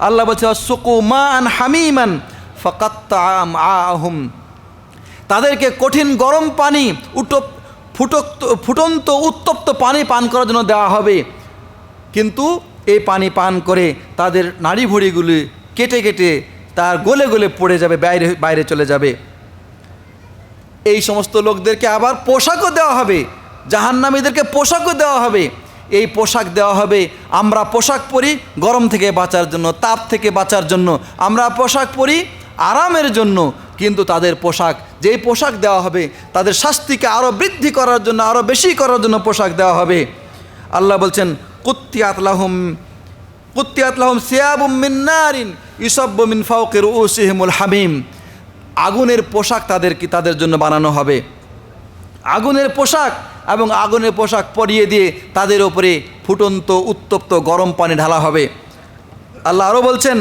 আল্লাহ বলছে, সুকু মান হামিমান ফাকাত্তা আমআহুম, তাদেরকে কঠিন গরম পানি, ফুটন্ত উত্তপ্ত পানি পান করার জন্য দেওয়া হবে, কিন্তু এই পানি পান করে তাদের নাড়ি ভুঁড়িগুলি কেটে কেটে তার গলে গলে পড়ে যাবে, বাইরে চলে যাবে। এই সমস্ত লোকদেরকে আবার পোশাকও দেওয়া হবে, জাহান্নামীদেরকে পোশাকও দেওয়া হবে। এই পোশাক দেওয়া হবে, আমরা পোশাক পরি গরম থেকে বাঁচার জন্য, তাপ থেকে বাঁচার জন্য, আমরা পোশাক পরি আরামের জন্য, কিন্তু তাদের পোশাক, যেই পোশাক দেওয়া হবে, তাদের শাস্তিকে আরও বৃদ্ধি করার জন্য, আরও বেশি করার জন্য পোশাক দেওয়া হবে। আল্লাহ বলছেন, কুত্তিয়াত লাহুম সিয়াবুম মিন নারিন ইউসাব্বু মিন ফাওকি রুউসিহিমুল হামিম, আগুনের পোশাক তাদের জন্য বানানো হবে। আগুনের পোশাক, এবং আগুনের পোশাক পরিয়ে দিয়ে তাদের ওপরে ফুটন্ত উত্তপ্ত গরম পানি ঢালা হবে। আল্লাহ আরও বলছেন,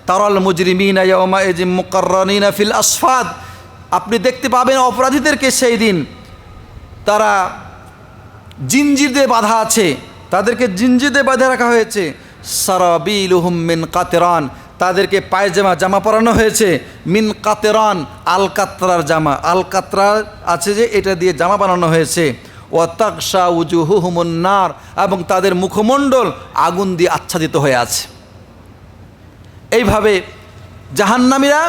তারাল মুজরিমিনা ইয়াওমাইযিন মুকাররানিনা ফিল আসফাদ, আপনি দেখতে পাবেন অপরাধীদেরকে সেই দিন তারা জিঞ্জির দিয়ে বাঁধা আছে, তাদেরকে জিঞ্জির দিয়ে বাঁধা রাখা হয়েছে। সারাবিলুহুম মিন কাতরান, তাদেরকে জামা পরানো হয়েছে মিন কাতরান, আলকাতরার জামা, আলকাতরার আছে যে এটা দিয়ে জামা বানানো হয়েছে। ওয়া তাগশা উজুহুহুমুন নার, এবং তাদের মুখমণ্ডল আগুন দিয়ে আচ্ছাদিত হয়ে আছে। এইভাবে জাহান্নামীরা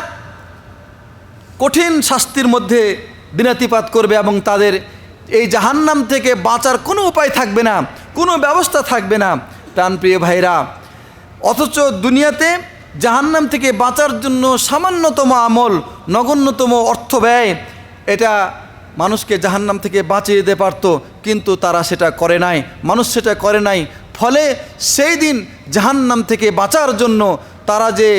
কঠিন শাস্তির মধ্যে দিনাতিপাত করবে, এবং তাদের এই জাহান্নাম থেকে বাঁচার কোনো উপায় থাকবে না, কোনো ব্যবস্থা থাকবে না। প্রাণপ্রিয় ভাইরা, অথচ দুনিয়াতে জাহান্নাম থেকে বাঁচার জন্য সামান্যতম আমল, নগণ্যতম অর্থ ব্যয়, এটা মানুষকে জাহান্নাম থেকে বাঁচিয়ে দিতে পারত, কিন্তু তারা সেটা করে নাই, মানুষ সেটা করে নাই। ফলে সেই দিন জাহান্নাম থেকে বাঁচার জন্য তারা যে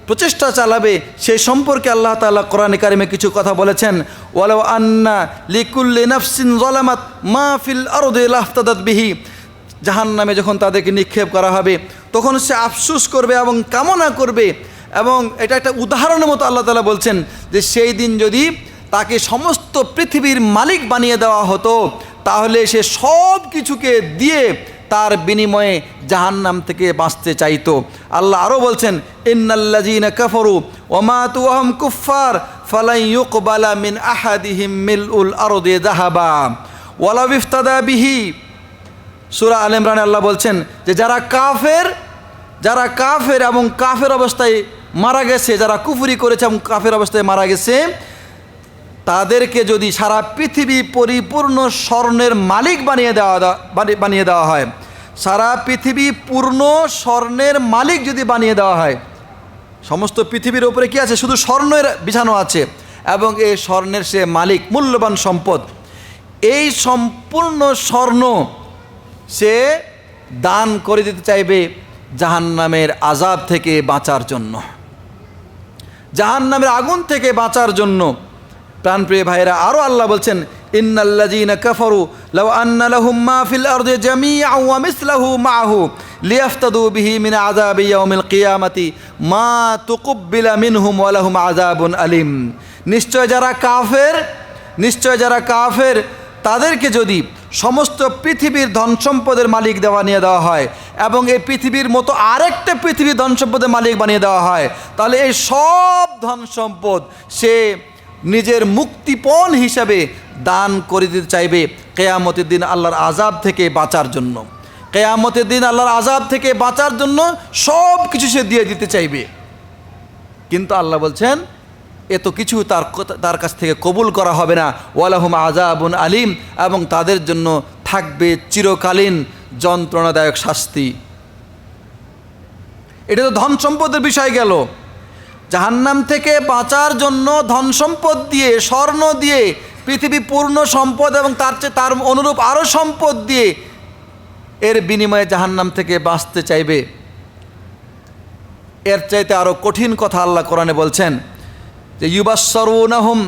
প্রচেষ্টা চালাবে সেই সম্পর্কে আল্লাহ তাআলা কোরআনে কারিমে কিছু কথা বলেছেন। ওয়ালাউ আন্না লিকুল্লি নাফসিন যালামাত মা ফিল আরদি লাফতাদাত বিহি। জাহান্নামে যখন তাদেরকে নিক্ষেপ করা হবে তখন সে আফসোস করবে এবং কামনা করবে, এবং এটা একটা উদাহরণের মতো আল্লাহ তাআলা বলছেন যে সেই দিন যদি তাকে সমস্ত পৃথিবীর মালিক বানিয়ে দেওয়া হতো তাহলে সে সব কিছুকে দিয়ে তার বিনিময়ে জাহান্নাম থেকে বাঁচতে চাইতো। আল্লাহ আরও বলছেন, ইন্নাল্লাযীনা কাফারু ওয়া মাতু ওয়া হুম কুফফার ফালান ইউকবালা মিন আহাদিহিম মিলউল আরদি যাহাবা ওয়ালাউ ইফতাদা বিহি। সূরা আলে ইমরানে আল্লাহ বলছেন যে যারা কাফের এবং কাফের অবস্থায় মারা গেছে, যারা কুফরি করেছে এবং কাফের অবস্থায় মারা গেছে, তাদেরকে যদি সারা পৃথিবী পরিপূর্ণ স্বর্ণের মালিক বানিয়ে দেওয়া হয়, সারা পৃথিবী পূর্ণ স্বর্ণের মালিক যদি বানিয়ে দেওয়া হয়, সমস্ত পৃথিবীর উপরে কি আছে? শুধু স্বর্ণের বিছানো আছে, এবং এই স্বর্ণের সে মালিক, মূল্যবান সম্পদ। এই সম্পূর্ণ স্বর্ণ সে দান করে দিতে চাইবে জাহান্নামের আযাব থেকে বাঁচার জন্য, জাহান্নামের আগুন থেকে বাঁচার জন্য। প্রাণপ্রিয় ভাইরা, আরও আল্লাহ বলছেন, ইন্নাল্লাযীনা কাফারু লাউ আন্না লাহুম মা ফিল আরদি জামিআন ওয়া মিসলাহু মাআহু লিয়াফতাদু বিহি মিন আযাবি ইয়াউমিল কিয়ামাতি মা তুকুব্বিলা মিনহুম ওয়া লাহুম আযাবুন আলিম। নিশ্চয় যারা কাফের তাদেরকে যদি সমস্ত পৃথিবীর ধন সম্পদের মালিক নিয়ে দেওয়া হয় এবং এই পৃথিবীর মতো আরেকটা পৃথিবীর ধন সম্পদের মালিক বানিয়ে দেওয়া হয়, তাহলে এই সব ধন সম্পদ সে নিজের মুক্তিপণ হিসাবে দান করে দিতে চাইবে কিয়ামতের দিন আল্লাহর আযাব থেকে বাঁচার জন্য। কিয়ামতের দিন আল্লাহর আযাব থেকে বাঁচার জন্য সব কিছু সে দিয়ে দিতে চাইবে। কিন্তু আল্লাহ বলছেন এত কিছু তার কাছ থেকে কবুল করা হবে না। ওয়ালাহুম আযাবুন আলিম, এবং তাদের জন্য থাকবে চিরকালীন যন্ত্রণাদায়ক শাস্তি। এটা তো ধন সম্পদের বিষয় গেল। জাহান্নাম থেকে বাঁচার জন্য ধন সম্পদ দিয়ে, স্বর্ণ দিয়ে, পৃথিবী পূর্ণ সম্পদ এবং তার অনুরূপ আরও সম্পদ দিয়ে এর বিনিময়ে জাহান্নাম থেকে বাঁচতে চাইবে। এর চাইতে আরও কঠিন কথা আল্লাহ কোরআনে বলছেন যে ইউবাশশারুনাহুম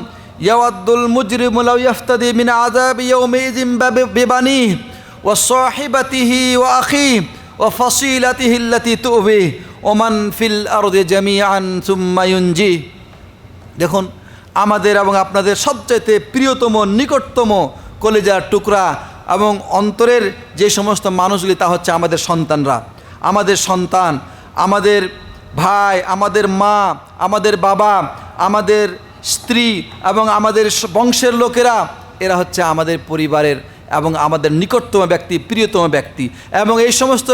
ইয়াওয়াদ্দুল মুজরিমু লাউ ইফতাদি মিন আযাবি ইয়াউমিযিন বিবানিহি ওয়া সাহিবাতিহি ওয়া আখিহি ওয়া ফাসিলাতিহি আল্লাতী তুবিহি ওয়া মান ফিল আরদি জামিআন সুম্মা ইউনজি। দেখুন, আমাদের এবং আপনাদের সবচাইতে প্রিয়তম, নিকটতম কলিজার টুকরা এবং অন্তরের যে সমস্ত মানুষগুলি, তা হচ্ছে আমাদের সন্তানরা, আমাদের সন্তান, আমাদের ভাই, আমাদের মা, আমাদের বাবা, আমাদের স্ত্রী এবং আমাদের বংশের লোকেরা। এরা হচ্ছে আমাদের পরিবারের এবং আমাদের নিকটতম ব্যক্তি, প্রিয়তম ব্যক্তি। এবং এই সমস্ত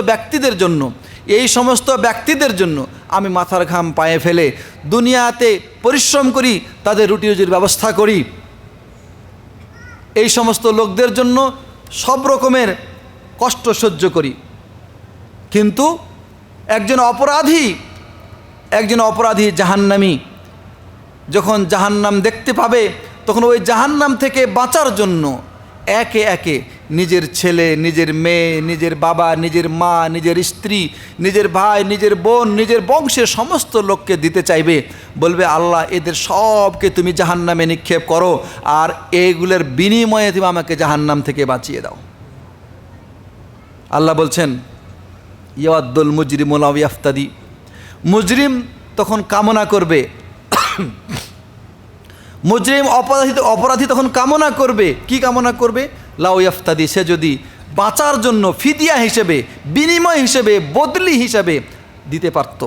ব্যক্তিদের জন্য আমি মাথার ঘাম পায়ে ফেলে দুনিয়াতে পরিশ্রম করি, তাদের রুটি রুজির ব্যবস্থা করি। এই সমস্ত লোকদের জন্য সব রকমের কষ্ট সহ্য করি। কিন্তু একজন অপরাধী জাহান্নামী যখন জাহান্নাম দেখতে পাবে, তখন ওই জাহান্নাম থেকে বাঁচার জন্য একে একে নিজের ছেলে, নিজের মেয়ে, নিজের বাবা, নিজের মা, নিজের স্ত্রী, নিজের ভাই, নিজের বোন, নিজের বংশের সমস্ত লোককে দিতে চাইবে। বলবে, আল্লাহ এদের সবকে তুমি জাহান্নামে নিক্ষেপ করো, আর এইগুলোর বিনিময়ে তুমি আমাকে জাহান্নাম থেকে বাঁচিয়ে দাও। আল্লাহ বলছেন, ইয়াওয়াদ্দুল মুজরিমু লাউ ইফতাদি। মুজরিম তখন কামনা করবে, অপরাধী তখন কামনা করবে, কি কামনা করবে? লাউ ইফতাদি, সে যদি বাঁচার জন্য ফিদিয়া হিসেবে, বিনিময় হিসেবে, বদলি হিসেবে দিতে পারত।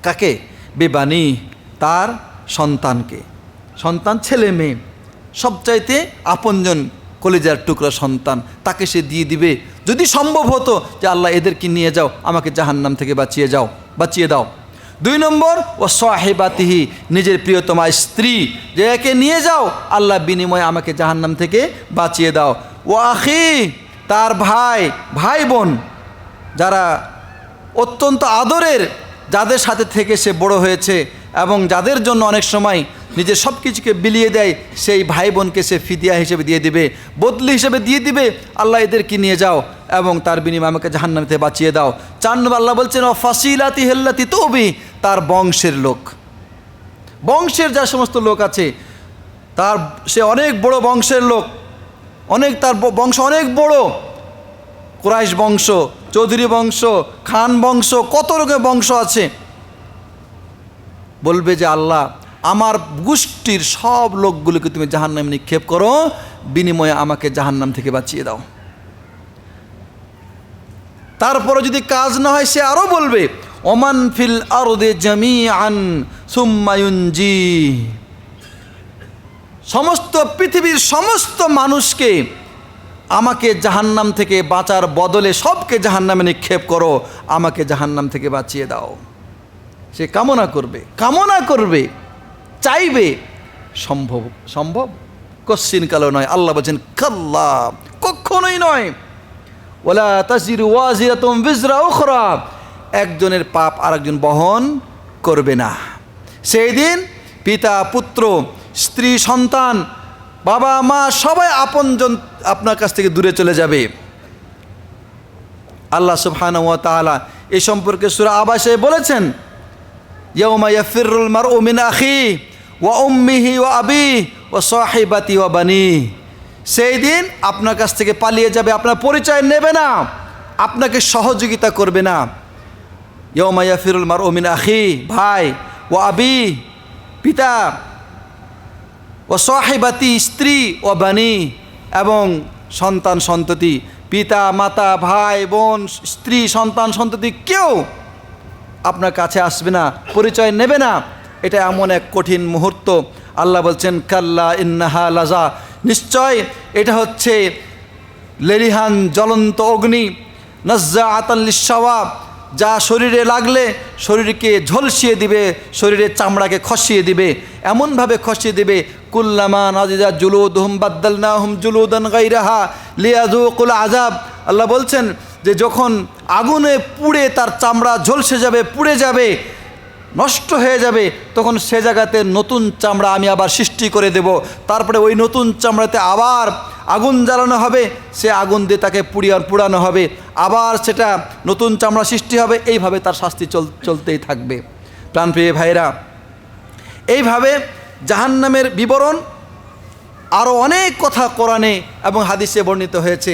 কাকে? বেবানি, তার সন্তানকে। সন্তান, ছেলে মেয়ে, সবচাইতে আপনজন, কলিজার টুকরা সন্তান, তাকে সে দিয়ে দিবে যদি সম্ভব হতো যে আল্লাহ এদেরকে নিয়ে যাও, আমাকে জাহান্নাম থেকে বাঁচিয়ে দাও। 2 নম্বর, ও সাহিবাতিহি, নিজের প্রিয়তমা স্ত্রী, যে একে নিয়ে যাও, আল্লাহ বিনিময়ে আমাকে জাহান্নাম থেকে বাঁচিয়ে দাও। ও আখি, তার ভাই বোন, যারা অত্যন্ত আদরের, যাদের সাথে থেকে সে বড় হয়েছে এবং যাদের জন্য অনেক সময় নিজের সব কিছুকে বিলিয়ে দেয়, সেই ভাই বোনকে সে ফিদিয়া হিসেবে দিয়ে দিবে, বদলি হিসেবে দিয়ে দিবে, আল্লাহ এদেরকে নিয়ে যাও এবং তার বিনিময়ে আমাকে জাহান্নাম থেকে বাঁচিয়ে দাও। 4 নম্বর আল্লাহ বলছেন ও ফাসিলাতি হেল্লাতি তবি, তার বংশের লোক, বংশের যা সমস্ত লোক আছে, তার সে অনেক বড় বংশের লোক, তার বংশ অনেক বড়, কুরাইশ বংশ, চৌধুরী বংশ, খান বংশ, কত রকমের বংশ আছে। বলবে যে আল্লাহ আমার গোষ্ঠীর সব লোকগুলোকে তুমি জাহান্নামে নিক্ষেপ করো, বিনিময়ে আমাকে জাহান্নাম থেকে বাঁচিয়ে দাও। তারপরে যদি কাজ না হয়, সে আরও বলবে ওমান ফিল আরদে জামিআন সুম্মা ইউনজি, সমস্ত পৃথিবীর সমস্ত মানুষকে আমাকে জাহান্নাম থেকে বাঁচার বদলে সবকে জাহান্নামে নিক্ষেপ করো, আমাকে জাহান্নাম থেকে বাঁচিয়ে দাও। সে কামনা করবে, চাইবে, সম্ভব কশ্চিন কালো নয়। আল্লাহ বলছেন কাল্লা, কখনোই নয়। ওয়ালা তাজিরু ওয়াজিরাতুম বিজরা উখরা, একজনের পাপ আরেকজন বহন করবে না। সেই দিন পিতা পুত্র, স্ত্রী সন্তান, বাবা মা সবাই আপনজন আপনার কাছ থেকে দূরে চলে যাবে। আল্লাহ সুবহানাহু ওয়া তাআলা এই সম্পর্কে সূরা আবাসে বলেছেন ইয়াউমা ইয়াফিরুল মারউ মিন আখিহি ওয়া উম্মিহি ওয়া আবিহি ওয়া সাহিবাতি ওয়া বানিহি, সেই দিন আপনার কাছ থেকে পালিয়ে যাবে, আপনার পরিচয় নেবে না, আপনাকে সহযোগিতা করবে না। ইয়াউমা ইয়াফিরুল মারউ মিন আখিহি, ভাই, ওয়া আবিহি, পিতা, ও সাহিবাতি, স্ত্রী, ও বানি, এবং সন্তান সন্ততি, পিতা মাতা, ভাই বোন, স্ত্রী, সন্তান সন্ততি, কেউ আপনার কাছে আসবে না, পরিচয় নেবে না। এটা এমন এক কঠিন মুহূর্ত। আল্লাহ বলছেন কাল্লা ইন্নাহা লাজা, নিশ্চয় এটা হচ্ছে লেলিহান জ্বলন্ত অগ্নি, নাজ্জাআতান লিশ-শাওয়া, যা শরীরে লাগলে শরীরকে ঝলসিয়ে দিবে, শরীরের চামড়াকে খসিয়ে দিবে, এমনভাবে খসিয়ে দিবে কুল্লামা নাজিদা জুলুদুহুম বাদদালনাহুম জুলুদান গায়রাহা লিয়াযুকুল আযাব। আল্লাহ বলছেন যে যখন আগুনে পুড়ে তার চামড়া ঝলসে যাবে, পুড়ে যাবে, নষ্ট হয়ে যাবে, তখন সে জায়গাতে নতুন চামড়া আমি আবার সৃষ্টি করে দেব। তারপরে ওই নতুন চামড়াতে আবার আগুন জ্বালানো হবে, সে আগুন দিয়ে তাকে পুড়ানো হবে, আবার সেটা নতুন চামড়া সৃষ্টি হবে। এইভাবে তার শাস্তি চলতেই থাকবে। প্রাণপ্রিয় ভাইরা, এইভাবে জাহান্নামের বিবরণ আরও অনেক কথা কোরআনে এবং হাদিসে বর্ণিত হয়েছে।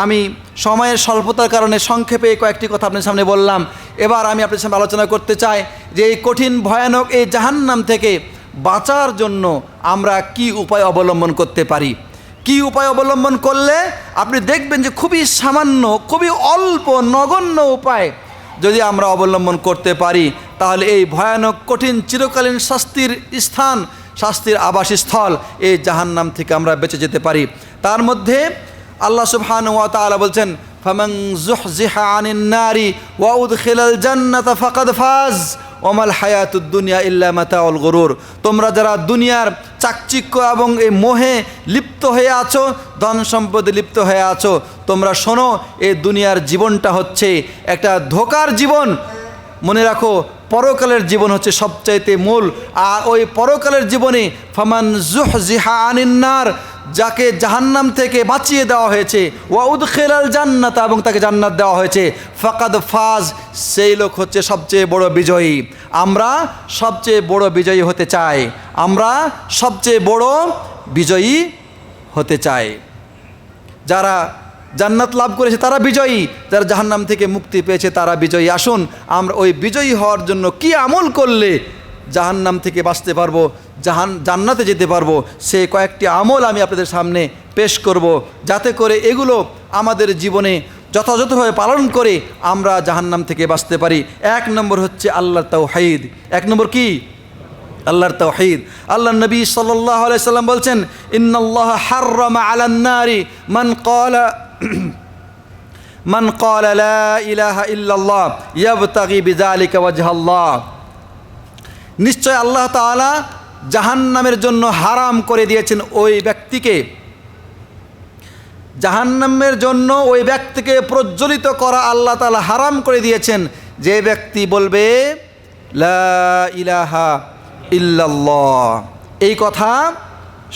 আমি সময়ের স্বল্পতার কারণে সংক্ষেপে কয়েকটি কথা আপনার সামনে বললাম। এবার আমি আপনার সামনে আলোচনা করতে চাই যে এই কঠিন ভয়ানক এই জাহান্নাম থেকে বাঁচার জন্য আমরা কি উপায় অবলম্বন করতে পারি। কি উপায় অবলম্বন করলে আপনি দেখবেন যে খুবই সামান্য, খুবই অল্প, নগণ্য উপায় যদি আমরা অবলম্বন করতে পারি, তাহলে এই ভয়ানক কঠিন চিরকালীন শাস্তির স্থান, শাস্তির আবাসস্থল এই জাহান্নাম থেকে আমরা বেঁচে যেতে পারি। তার মধ্যে আল্লাহ সুবহানাহু ওয়া তাআলা বলছেন ফামান যুহজিহা আনিন নারি ওয়া উদখিলাল জান্নাতা ফাকাদ ফাজ ওয়া মাল হায়াতুদ দুনিয়া ইল্লা মাতাউল গুরুর। তোমরা যারা দুনিয়ার চাকচিক্য এবং এই মোহে লিপ্ত হয়ে আছো, ধন সম্পদে লিপ্ত হয়ে আছো, তোমরা শোনো, এই দুনিয়ার জীবনটা হচ্ছে একটা ধোঁকার জীবন। মনে রাখো, পরকালের জীবন হচ্ছে সবচাইতে মূল। আর ওই পরকালের জীবনে ফামান যুহজিহা আনিন নার, যাকে জাহান্নাম থেকে বাঁচিয়ে দেওয়া হয়েছে, ওয়া উদখিলাল জান্নাত, এবং তাকে জান্নাত দেওয়া হয়েছে, ফাকাদ ফাজ, সেই লোক হচ্ছে সবচেয়ে বড় বিজয়ী। আমরা সবচেয়ে বড় বিজয়ী হতে চাই, আমরা সবচেয়ে বড় বিজয়ী হতে চাই। যারা জান্নাত লাভ করেছে তারা বিজয়ী, যারা জাহান্নাম থেকে মুক্তি পেয়েছে তারা বিজয়ী। আসুন আমরা ওই বিজয়ী হওয়ার জন্য কি আমল করলে জাহান্নাম থেকে বাঁচতে পারবো, জান্নাতে যেতে পারবো, সে কয়েকটি আমল আমি আপনাদের সামনে পেশ করব, যাতে করে এগুলো আমাদের জীবনে যথাযথভাবে পালন করে আমরা জাহান্নাম থেকে বাঁচতে পারি। 1 নম্বর হচ্ছে আল্লাহর তাওহীদ। 1 নম্বর কি? আল্লাহর তাওহীদ। আল্লাহর নবী সাল্লাল্লাহু আলাইহি সাল্লাম বলছেন ইন্নাল্লাহা হাররামা আলান নারি মান ক্বালা লা ইলাহা ইল্লাল্লাহ ইয়াবতাগি বিযালিকা ওয়াজহাল্লাহ। নিশ্চয় আল্লাহ তাআলা জাহান্নামের জন্য হারাম করে দিয়েছেন ওই ব্যক্তিকে, জাহান্নামের জন্য ওই ব্যক্তিকে প্রজ্বলিত করা আল্লাহ তাআলা হারাম করে দিয়েছেন, যে ব্যক্তি বলবে লা ইলাহা ইল্লাল্লাহ, এই কথা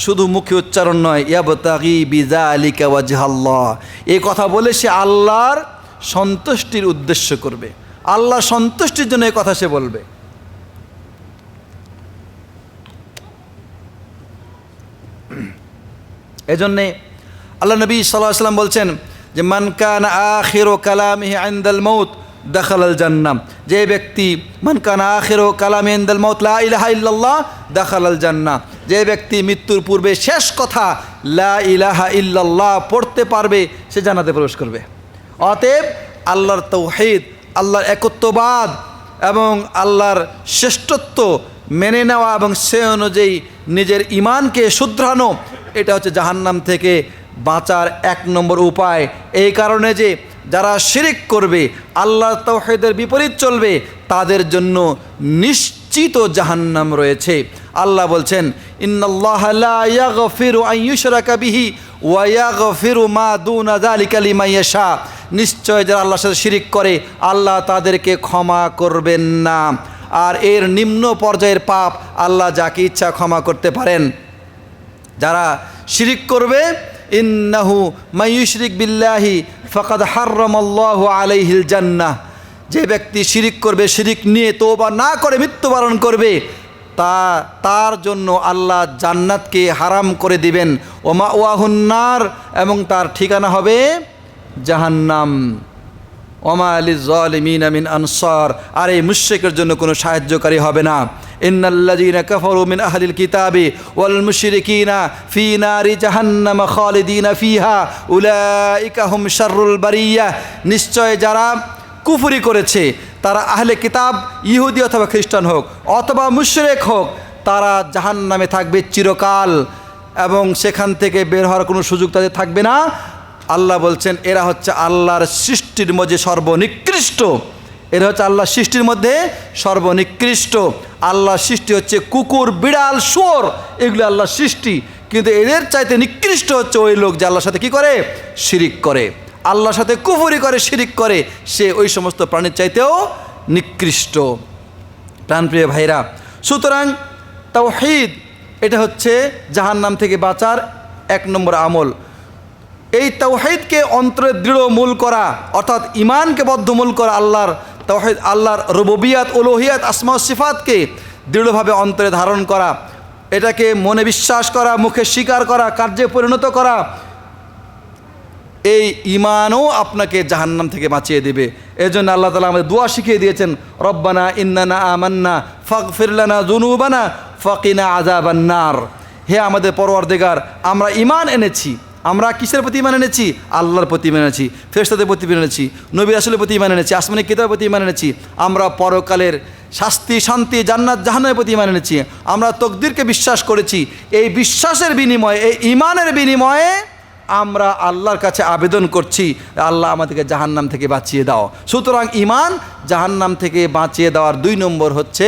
শুধু মুখে উচ্চারণ নয়, ইয়াবতাগি বিযালিকা ওয়াজহাল্লাহ, এই কথা বলে সে আল্লাহর সন্তুষ্টির উদ্দেশ্য করবে, আল্লাহর সন্তুষ্টির জন্য এই কথা সে বলবে। এজন্যে আল্লাহ নবী সাল্লাল্লাহু আলাইহি ওয়াসাল্লাম বলছেন যে মান কানা আখিরু কালামিহি ইনদাল মাউত দাখালাল জান্নাহ, যে ব্যক্তি মান কানা আখিরু কালামিহি ইনদাল মাউত লা ইলাহা ইল্লাল্লাহ দাখালাল জান্নাহ, যে ব্যক্তি মৃত্যুর পূর্বে শেষ কথা লা ইলাহা ইল্লাল্লাহ পড়তে পারবে সে জান্নাতে প্রবেশ করবে। অতএব আল্লাহর তাওহীদ, আল্লাহর একত্ববাদ এবং আল্লাহর শ্রেষ্ঠত্ব মেনে নেওয়া এবং সে অনুযায়ী নিজের ঈমানকে শুধরানো, এটা হচ্ছে জাহান্নাম থেকে বাঁচার 1 নম্বর উপায়। এই কারণে যে যারা শিরিক করবে, আল্লাহর তাওহীদের বিপরীত চলবে, তাদের জন্য নিশ্চিত জাহান্নাম রয়েছে। আল্লাহ বলছেন ইন্নাল্লাহা লা ইয়াগফিরু আন ইউশরাকা বিহি ওয়া ইয়াগফিরু মা দুনা যালিকা লিমান ইয়াশা, নিশ্চয় যারা আল্লাহর সাথে শিরিক করে আল্লাহ তাদেরকে ক্ষমা করবেন না, আর এর নিম্ন পর্যায়ের পাপ আল্লাহ যাকে ইচ্ছা ক্ষমা করতে পারেন। যারা শিরিক করবে, ইন্নাহু মান ইউশরিক বিল্লাহি ফাকাদ হাররামাল্লাহু আলাইহিল জান্নাহ, যে ব্যক্তি শিরিক করবে, শিরিক নিয়ে তওবা না করে মৃত্যুবরণ করবে, তার জন্য আল্লাহ জান্নাতকে হারাম করে দিবেন। ওয়া মাওয়াহুন নার, এবং তার ঠিকানা হবে জাহান্নাম। ওমা লিয-যালিমিনা মিন আনসার, আর এই মুশরিকের জন্য কোনো সাহায্যকারী হবে না। ইন্নাল্লাযীনা কাফারু মিন আহলিল কিতাবি ওয়াল মুশরিকিনা ফী নারি জাহান্নাম খালিদিনা ফীহা উলাইকা হুম শাররুল বারিয়াহ, নিশ্চয় যারা কুফরি করেছে তারা আহলে কিতাব, ইহুদি অথবা খ্রিস্টান হোক অথবা মুশরিক হোক, তারা জাহান্নামে থাকবে চিরকাল এবং সেখান থেকে বের হওয়ার কোনো সুযোগ তাদের থাকবে না। আল্লাহ বলছেন এরা হচ্ছে আল্লাহর সৃষ্টির মধ্যে সর্বনিকৃষ্ট, এরা হচ্ছে আল্লাহর সৃষ্টির মধ্যে সর্বনিকৃষ্ট। আল্লাহর সৃষ্টি হচ্ছে কুকুর, বিড়াল, শুয়োর, এগুলো আল্লাহর সৃষ্টি, কিন্তু এদের চাইতে নিকৃষ্ট হচ্ছে ওই লোক যে আল্লাহর সাথে কি করে, শিরিক করে, আল্লাহর সাথে কুফরি করে, শিরিক করে, সে ওই সমস্ত প্রাণীর চাইতেও নিকৃষ্ট। প্রাণপ্রিয় ভাইরা, সুতরাং তাওহীদ এটা হচ্ছে জাহান্নাম থেকে বাঁচার 1 নম্বর আমল। এই তাওহীদকে অন্তরে দৃঢ়মূল করা, অর্থাৎ ঈমানকে বদ্ধমূল করা, আল্লাহর তাওহীদ, আল্লাহর রুবুবিয়াত, উলুহিয়াত, আসমা ও সিফাতকে দৃঢ়ভাবে অন্তরে ধারণ করা, এটাকে মনে বিশ্বাস করা, মুখে স্বীকার করা, কার্যে পরিণত করা, এই ঈমানও আপনাকে জাহান্নাম থেকে বাঁচিয়ে দেবে। এজন্য আল্লাহ তাআলা আমাদের দোয়া শিখিয়ে দিয়েছেন, রব্বানা ইন্নানা আমান্না ফাগফির লানা যুনুবানা ফাকিনা আযাবান নার, হে আমাদের পরওয়ারদিগার, আমরা ঈমান এনেছি। আমরা কিসের প্রতি ঈমান এনেছি? আল্লাহর প্রতি ঈমান এনেছি, ফেরেশতাদের প্রতি ঈমান এনেছি, নবী রাসূলের প্রতি ঈমান এনেছি, আসমানি কিতাবের প্রতি ঈমান এনেছি, আমরা পরকালের শাস্তি, শান্তি, জান্নাত, জাহান্নামের প্রতি ঈমান এনেছি, আমরা তাকদীরকে বিশ্বাস করেছি। এই বিশ্বাসের বিনিময়ে, এই ঈমানের বিনিময়ে আমরা আল্লাহর কাছে আবেদন করছি, আল্লাহ আমাদেরকে জাহান্নাম থেকে বাঁচিয়ে দাও। সুতরাং ঈমান জাহান্নাম থেকে বাঁচিয়ে দেওয়ার 2 নম্বর হচ্ছে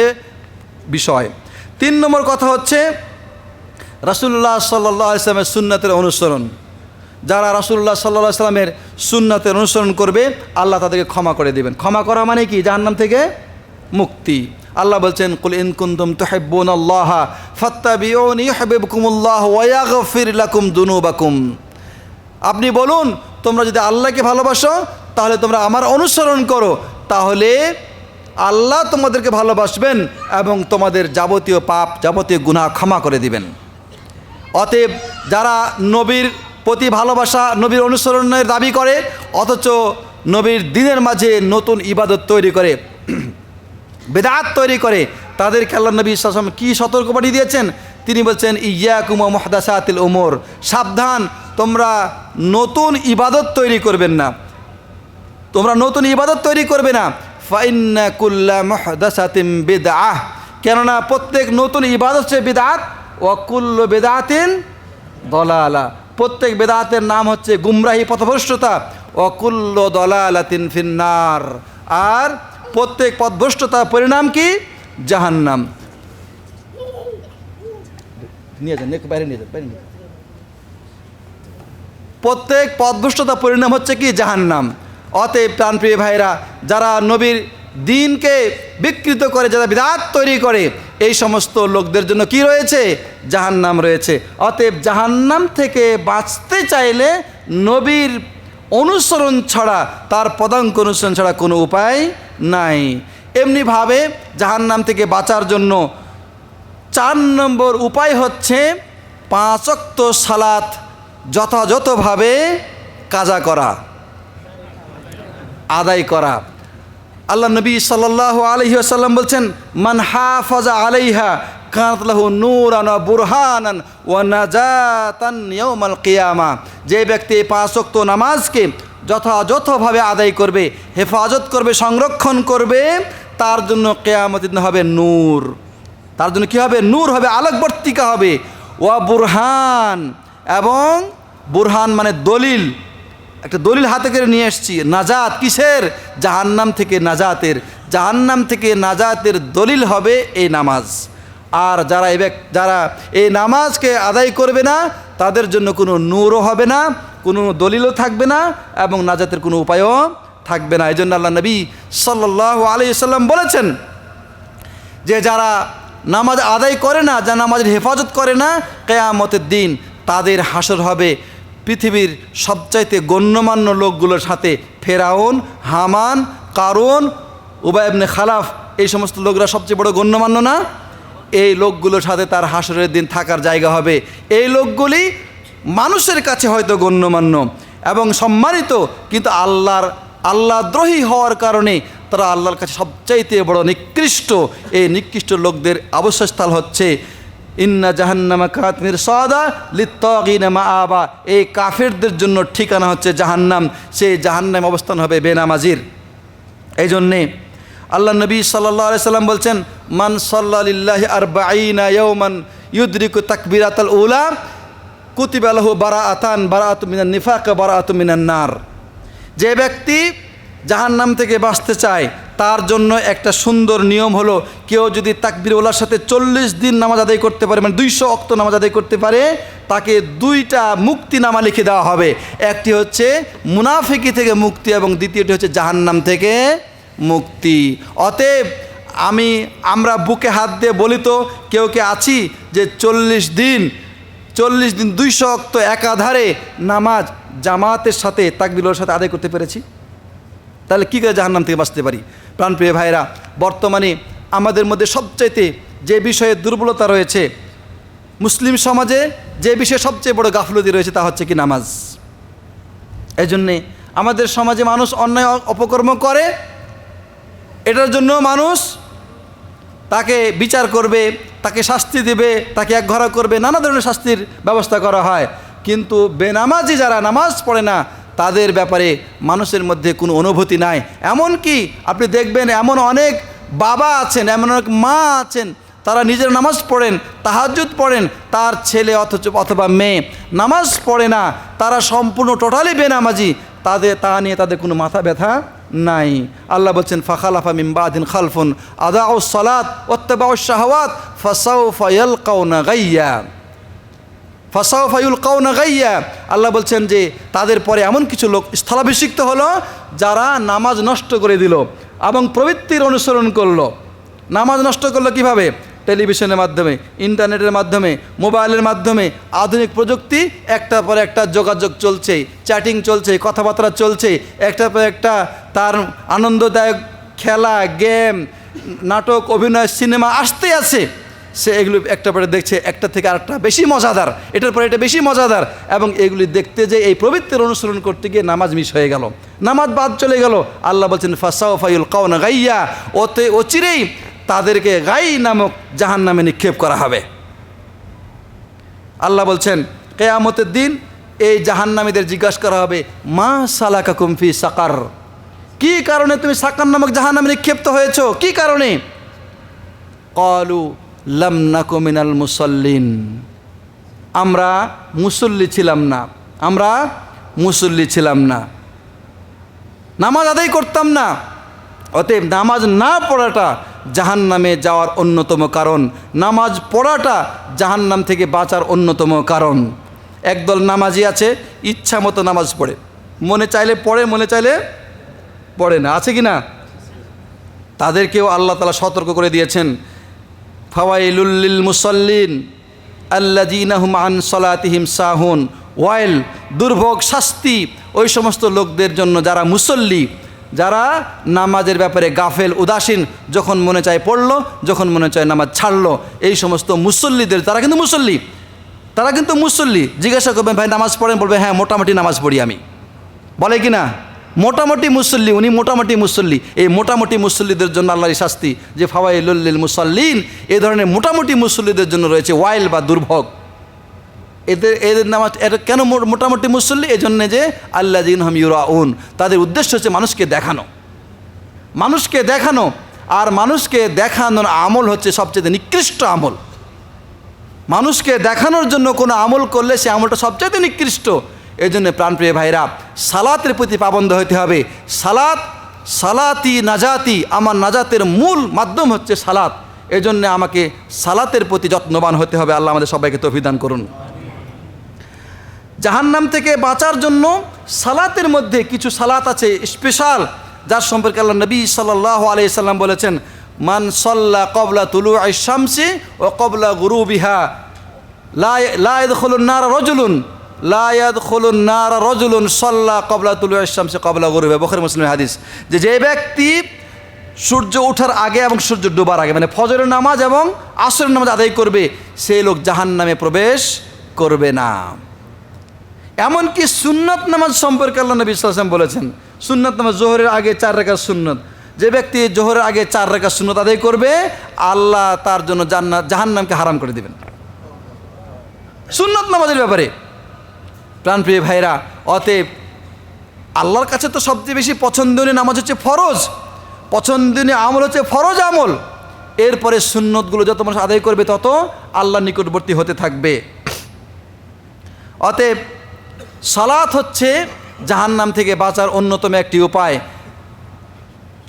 বিষয়। 3 নম্বর কথা হচ্ছে রাসূলুল্লাহ সাল্লাল্লাহু আলাইহি ওয়াসাল্লামের সুন্নাতের অনুসরণ। যারা রাসূলুল্লাহ সাল্লাল্লাহু আলাইহি ওয়াসাল্লামের সুন্নাতের অনুসরণ করবে, আল্লাহ তাদেরকে ক্ষমা করে দেবেন। ক্ষমা করা মানে কি? জাহান্নাম থেকে মুক্তি। আল্লাহ বলছেন, কুল ইন কুনতুম তুহিব্বুনাল্লাহা ফাত্তাবিউনি ইউহিব্বুকুমুল্লাহু ওয়া ইয়াগফির লাকুম যুনুবাকুম। আপনি বলুন, তোমরা যদি আল্লাহকে ভালোবাসো তাহলে তোমরা আমার অনুসরণ করো, তাহলে আল্লাহ তোমাদেরকে ভালোবাসবেন এবং তোমাদের যাবতীয় পাপ, যাবতীয় গুনাহ ক্ষমা করে দিবেন। অতএব যারা নবীর প্রতি ভালোবাসা, নবীর অনুসরণের দাবি করে, অথচ নবীর দ্বীনের মাঝে নতুন ইবাদত তৈরি করে, বিদআত তৈরি করে, তাদেরকে আল্লাহ নবী সাল্লাল্লাহু আলাইহি ওয়াসাল্লাম কি সতর্কবাণী দিয়েছেন? তিনি বলছেন, ইয়্যাকুম ওয়া মুহদাসাতিল উমুর, সাবধান, তোমরা নতুন ইবাদত তৈরি করবেন না, তোমরা নতুন ইবাদত তৈরি করবে না। ফাইন্না কুল্লা মুহদাসাতিন বিদআহ, কেননা প্রত্যেক নতুন ইবাদত হচ্ছে বিদআত, ওয়া কুল্লু বিদআতিন দালালা, প্রত্যেক বিদআতের নাম হচ্ছে গুমরাহি, পথভ্রষ্টতা, ওয়া কুল্লু দালালাতিন ফিন্নার, আর প্রত্যেক পথভ্রষ্টতার পরিণাম কি? জাহান্নাম। নিয়ে যান, বাইরে নিয়ে যান, বাইরে নিয়ে যান। প্রত্যেক পথভ্রষ্টতার পরিণাম হচ্ছে কি? জাহান্নাম। অতএব প্রাণপ্রিয় ভাইরা, যারা নবীর দিনকে বিকৃত করে, যারা বিদআত তৈরি করে, এই সমস্ত লোকদের জন্য কি রয়েছে? জাহান্নাম রয়েছে। অতএব জাহান্নাম থেকে বাঁচতে চাইলে নবীর অনুসরণ ছাড়া, তার পদাঙ্ক অনুসরণ ছাড়া কোনো উপায় নাই। এমনিভাবে জাহান্নাম থেকে বাঁচার জন্য 4 নম্বর উপায় হচ্ছে 5 ওয়াক্ত সালাত যথাযথভাবে কাজা করা, আদায় করা। আল্লাহ নবী সাল্লাল্লাহু আলাইহি ওয়াসাল্লাম বলছেন, মান হাফাজা আলাইহা কানাত লাহু নূরান ওয়া বুরহানান ওয়া নাজাতান ইয়াউমাল কিয়ামা। যে ব্যক্তি 5 ওয়াক্ত নামাজকে যথাযথভাবে আদায় করবে, হেফাজত করবে, সংরক্ষণ করবে, তার জন্য কিয়ামতের দিন হবে নূর। তার জন্য কী হবে? নূর হবে, আলোকবর্তিকা হবে। ওয়া বুরহান, এবং বুরহান মানে দলিল, একটা দলিল হাতে করে নিয়ে এসেছি। নাজাত কিসের? জাহান্নাম থেকে নাজাতের। জাহান্নাম থেকে নাজাতের দলিল হবে এই নামাজ। আর যারা এই নামাজকে আদায় করবে না, তাদের জন্য কোনো নূরও হবে না, কোনো দলিলও থাকবে না, এবং নাজাতের কোনো উপায়ও থাকবে না। এই জন্য আল্লাহ নবী সাল্লাল্লাহু আলাইহি ওয়াসাল্লাম বলেছেন যে যারা নামাজ আদায় করে না, যারা নামাজের হেফাজত করে না, কিয়ামতের দিন তাদের হাসর হবে পৃথিবীর সবচাইতে গণ্যমান্য লোকগুলোর সাথে। ফেরাউন, হামান, কারুন, উবাই ইবনে খালাফ, এই সমস্ত লোকরা সবচেয়ে বড় গণ্যমান্য না? এই লোকগুলোর সাথে তার হাসরের দিন থাকার জায়গা হবে। এই লোকগুলি মানুষের কাছে হয়তো গণ্যমান্য এবং সম্মানিত, কিন্তু আল্লাহদ্রোহী হওয়ার কারণে তারা আল্লাহর কাছে সবচাইতে বড় নিকৃষ্ট। এই নিকৃষ্ট লোকদের আবাসস্থল হচ্ছে ইন্না জাহান্নামা কানাত মিরসাদা লিত্তাগিনা মাআবা। এই কাফেরদের জন্য ঠিকানা হচ্ছে জাহান্নাম। সেই জাহান্নাম অবস্থান হবে বেনামাজির। এই জন্যে আল্লাহ নবী সাল্লাল্লাহু আলাইহি সাল্লাম বলছেন, মান সাল্লা লিল্লাহি আরবাঈনা ইয়াওমান ইউদরিকু তাকবীরাতাল উলা কুতিবা লাহু বারাআতু মিনান নিফাক বারাআতু মিনান নার। যে ব্যক্তি জাহান্নাম থেকে বাঁচতে চায়, তার জন্য একটা সুন্দর নিয়ম হলো, কেউ যদি তাকবীর ওলার সাথে 40 দিন নামাজ আদায় করতে পারে, মানে 200 ওয়াক্ত নামাজ আদায় করতে পারে, তাকে 2টা মুক্তিনামা লিখে দেওয়া হবে। একটি হচ্ছে মুনাফিকি থেকে মুক্তি, এবং দ্বিতীয়টি হচ্ছে জাহান্নাম থেকে মুক্তি। অতএব আমরা বুকে হাত দিয়ে বলি তো, কেউ আছি যে 40 দিন 200 ওয়াক্ত একাধারে নামাজ জামাতের সাথে তাকবীরের সাথে আদায় করতে পেরেছি? তাহলে কী করে জাহান্নাম থেকে বাঁচতে পারি? প্রাণপ্রিয় ভাইরা, বর্তমানে আমাদের মধ্যে সবচাইতে যে বিষয়ে দুর্বলতা রয়েছে, মুসলিম সমাজে যে বিষয়ে সবচেয়ে বড় গাফলতি রয়েছে, তা হচ্ছে কি নামাজ। এই জন্যে আমাদের সমাজে মানুষ অন্যায় অপকর্ম করে, এটার জন্য মানুষ তাকে বিচার করবে, তাকে শাস্তি দেবে, তাকে একঘরা করবে, নানা ধরনের শাস্তির ব্যবস্থা করা হয়। কিন্তু বেনামাজি যারা নামাজ পড়ে না, তাদের ব্যাপারে মানুষের মধ্যে কোনো অনুভূতি নাই। এমনকি আপনি দেখবেন এমন অনেক বাবা আছেন, এমন অনেক মা আছেন, তারা নিজের নামাজ পড়েন, তাহাজ্জুদ পড়েন, তার ছেলে অথবা মেয়ে নামাজ পড়ে না, তারা সম্পূর্ণ টোটালি বেনামাজি। তা নিয়ে তাদের কোনো মাথা ব্যথা নাই। আল্লাহ বলছেন, ফাখালাফা মিন বাদিন খালফুন আদাউস সালাত ওয়াত্তাবাউশ শাহাওয়াত ফাসাউফা ইয়ালকাউনা গাইয়া। ফাসাউফা ইউলকাউনা গাইয়া। আল্লাহ বলছেন যে তাদের পরে এমন কিছু লোক স্থলাভিষিক্ত হলো, যারা নামাজ নষ্ট করে দিল এবং প্রবৃত্তির অনুসরণ করলো। নামাজ নষ্ট করলো কিভাবে? টেলিভিশনের মাধ্যমে, ইন্টারনেটের মাধ্যমে, মোবাইলের মাধ্যমে, আধুনিক প্রযুক্তি, একটার পর একটা যোগাযোগ চলছে, চ্যাটিং চলছে, কথাবার্তা চলছে, একটার পর একটা তার আনন্দদায়ক খেলা, গেম, নাটক, অভিনয়, সিনেমা আসতে আছে। সে এগুলি একটা পরে দেখছে, একটা থেকে আরেকটা বেশি মজাদার, এটার পরে এটা বেশি মজাদার, এবং এগুলি দেখতে যে এই প্রবৃত্তির অনুসরণ করতে গিয়ে নামাজ মিস হয়ে গেল, নামাজ বাদ চলে গেল। আল্লাহ বলছেন, ফাসাউফা ইউলকাউনা গাইয়া, অচিরেই তাদেরকে গাই নামক জাহান্নামে নিক্ষেপ করা হবে। আল্লাহ বলছেন, কিয়ামতের দিন এই জাহান্নামীদের জিজ্ঞাসা করা হবে, মা সালাকাকুম ফি সাকার, কি কারণে তুমি সাকার নামক জাহান্নামে নিক্ষেপ্ত হয়েছো, কি কারণে? ক্বালু লাম নাকু মিনাল মুসাল্লিন, আমরা মুসল্লি ছিলাম না, আমরা মুসল্লি ছিলাম না, নামাজ আদায় করতাম না। অতএব নামাজ না পড়াটা জাহান্নামে যাওয়ার অন্যতম কারণ, নামাজ পড়াটা জাহান্নাম থেকে বাঁচার অন্যতম কারণ। একদল নামাজি আছে, ইচ্ছা মতো নামাজ পড়ে, মনে চাইলে পড়ে, মনে চাইলে পড়ে না, আছে কি না? তাদেরকেও আল্লাহ তাআলা সতর্ক করে দিয়েছেন, ফাওয়াইলুল লিল মুসাল্লিন আল্লাযীনা হুম আন সালাতিহিম সাহুন। ওয়াইল, দুর্ভোগ, শাস্তি ওই সমস্ত লোকদের জন্য যারা মুসল্লি, যারা নামাজের ব্যাপারে গাফেল, উদাসীন, যখন মনে চায় পড়লো, যখন মনে চায় নামাজ ছাড়লো। এই সমস্ত মুসল্লিদের, তারা কিন্তু মুসল্লি, তারা কিন্তু মুসল্লি। জিজ্ঞাসা করবেন ভাই নামাজ পড়েন, বলবে হ্যাঁ মোটামুটি নামাজ পড়ি আমি, বলে কি না? মোটামুটি মুসল্লি, উনি মোটামুটি মুসল্লি। এই মোটামুটি মুসল্লিদের জন্য আল্লাহর শাস্তি, যে ফাওয়াইলুল লিল মুসাল্লিন, এই ধরনের মোটামুটি মুসল্লিদের জন্য রয়েছে ওয়াইল বা দুর্ভোগ। এদের নামাজ এটা কেন মোটামুটি মুসল্লি? এই জন্যে যে আল্লাযীনা হুম ইউরাউন, তাদের উদ্দেশ্য হচ্ছে মানুষকে দেখানো, মানুষকে দেখানো। আর মানুষকে দেখানোর আমল হচ্ছে সবচেয়ে নিকৃষ্ট আমল। মানুষকে দেখানোর জন্য কোনো আমল করলে সে আমলটা সবচেয়ে নিকৃষ্ট। এই জন্য প্রাণপ্রিয় ভাইরা, সালাতের প্রতি পাবন্ধ হতে হবে। সালাতি নাজাতি, আমার নাজাতের মূল মাধ্যম হচ্ছে সালাত। এই জন্য আমাকে সালাতের প্রতি যত্নবান হতে হবে। আল্লাহ আমাদের সবাইকে তৌফিক দান করুন। জাহান্নাম থেকে বাঁচার জন্য সালাতের মধ্যে কিছু সালাত আছে স্পেশাল, যার সম্পর্কে আল্লাহ নবী সাল্লাল্লাহু আলাইহি সাল্লাম বলেছেন, মান সাল্লা ক্বাবলা তুলুইশ শামসি ওয়া ক্বাবলা গুরুবিহা লা ইয়াদখুলুন নার রাজুলুন, লা ইয়াদখুলুন নার রাজুলুন সাল্লা ক্বাবলা তুলুইশ শামসি ক্বাবলা গুরুবিহা। বুখারী মুসলিমের হাদিস। যে ব্যক্তি সূর্য ওঠার আগে এবং সূর্য ডোবার আগে, মানে ফজরের নামাজ এবং আসরের নামাজ আদায় করবে, সেই লোক জাহান্নামে প্রবেশ করবে না। এমনকি সুন্নত নামাজ সম্পর্কে আল্লাহ নবী সাল্লাল্লাহু আলাইহি ওয়াসাল্লাম বলেছেন, সুন্নত নামাজ জোহরের আগে 4 রাকাত সুন্নত, যে ব্যক্তি জোহরের আগে 4 রাকাত সুন্নত আদায় করবে, আল্লাহ তার জন্য জাহান্নামকে হারাম করে দেবেন। সুন্নত নামাজের ব্যাপারে প্রাণপ্রিয় ভাইরা, অতএব আল্লাহর কাছে তো সবচেয়ে বেশি পছন্দনীয় নামাজ হচ্ছে ফরজ, পছন্দনীয় আমল হচ্ছে ফরজ আমল। এরপরে সুন্নতগুলো যত মানুষ আদায় করবে তত আল্লাহর নিকটবর্তী হতে থাকবে। অতএব সালাত হচ্ছে জাহান্নাম থেকে বাঁচার অন্যতম একটি উপায়।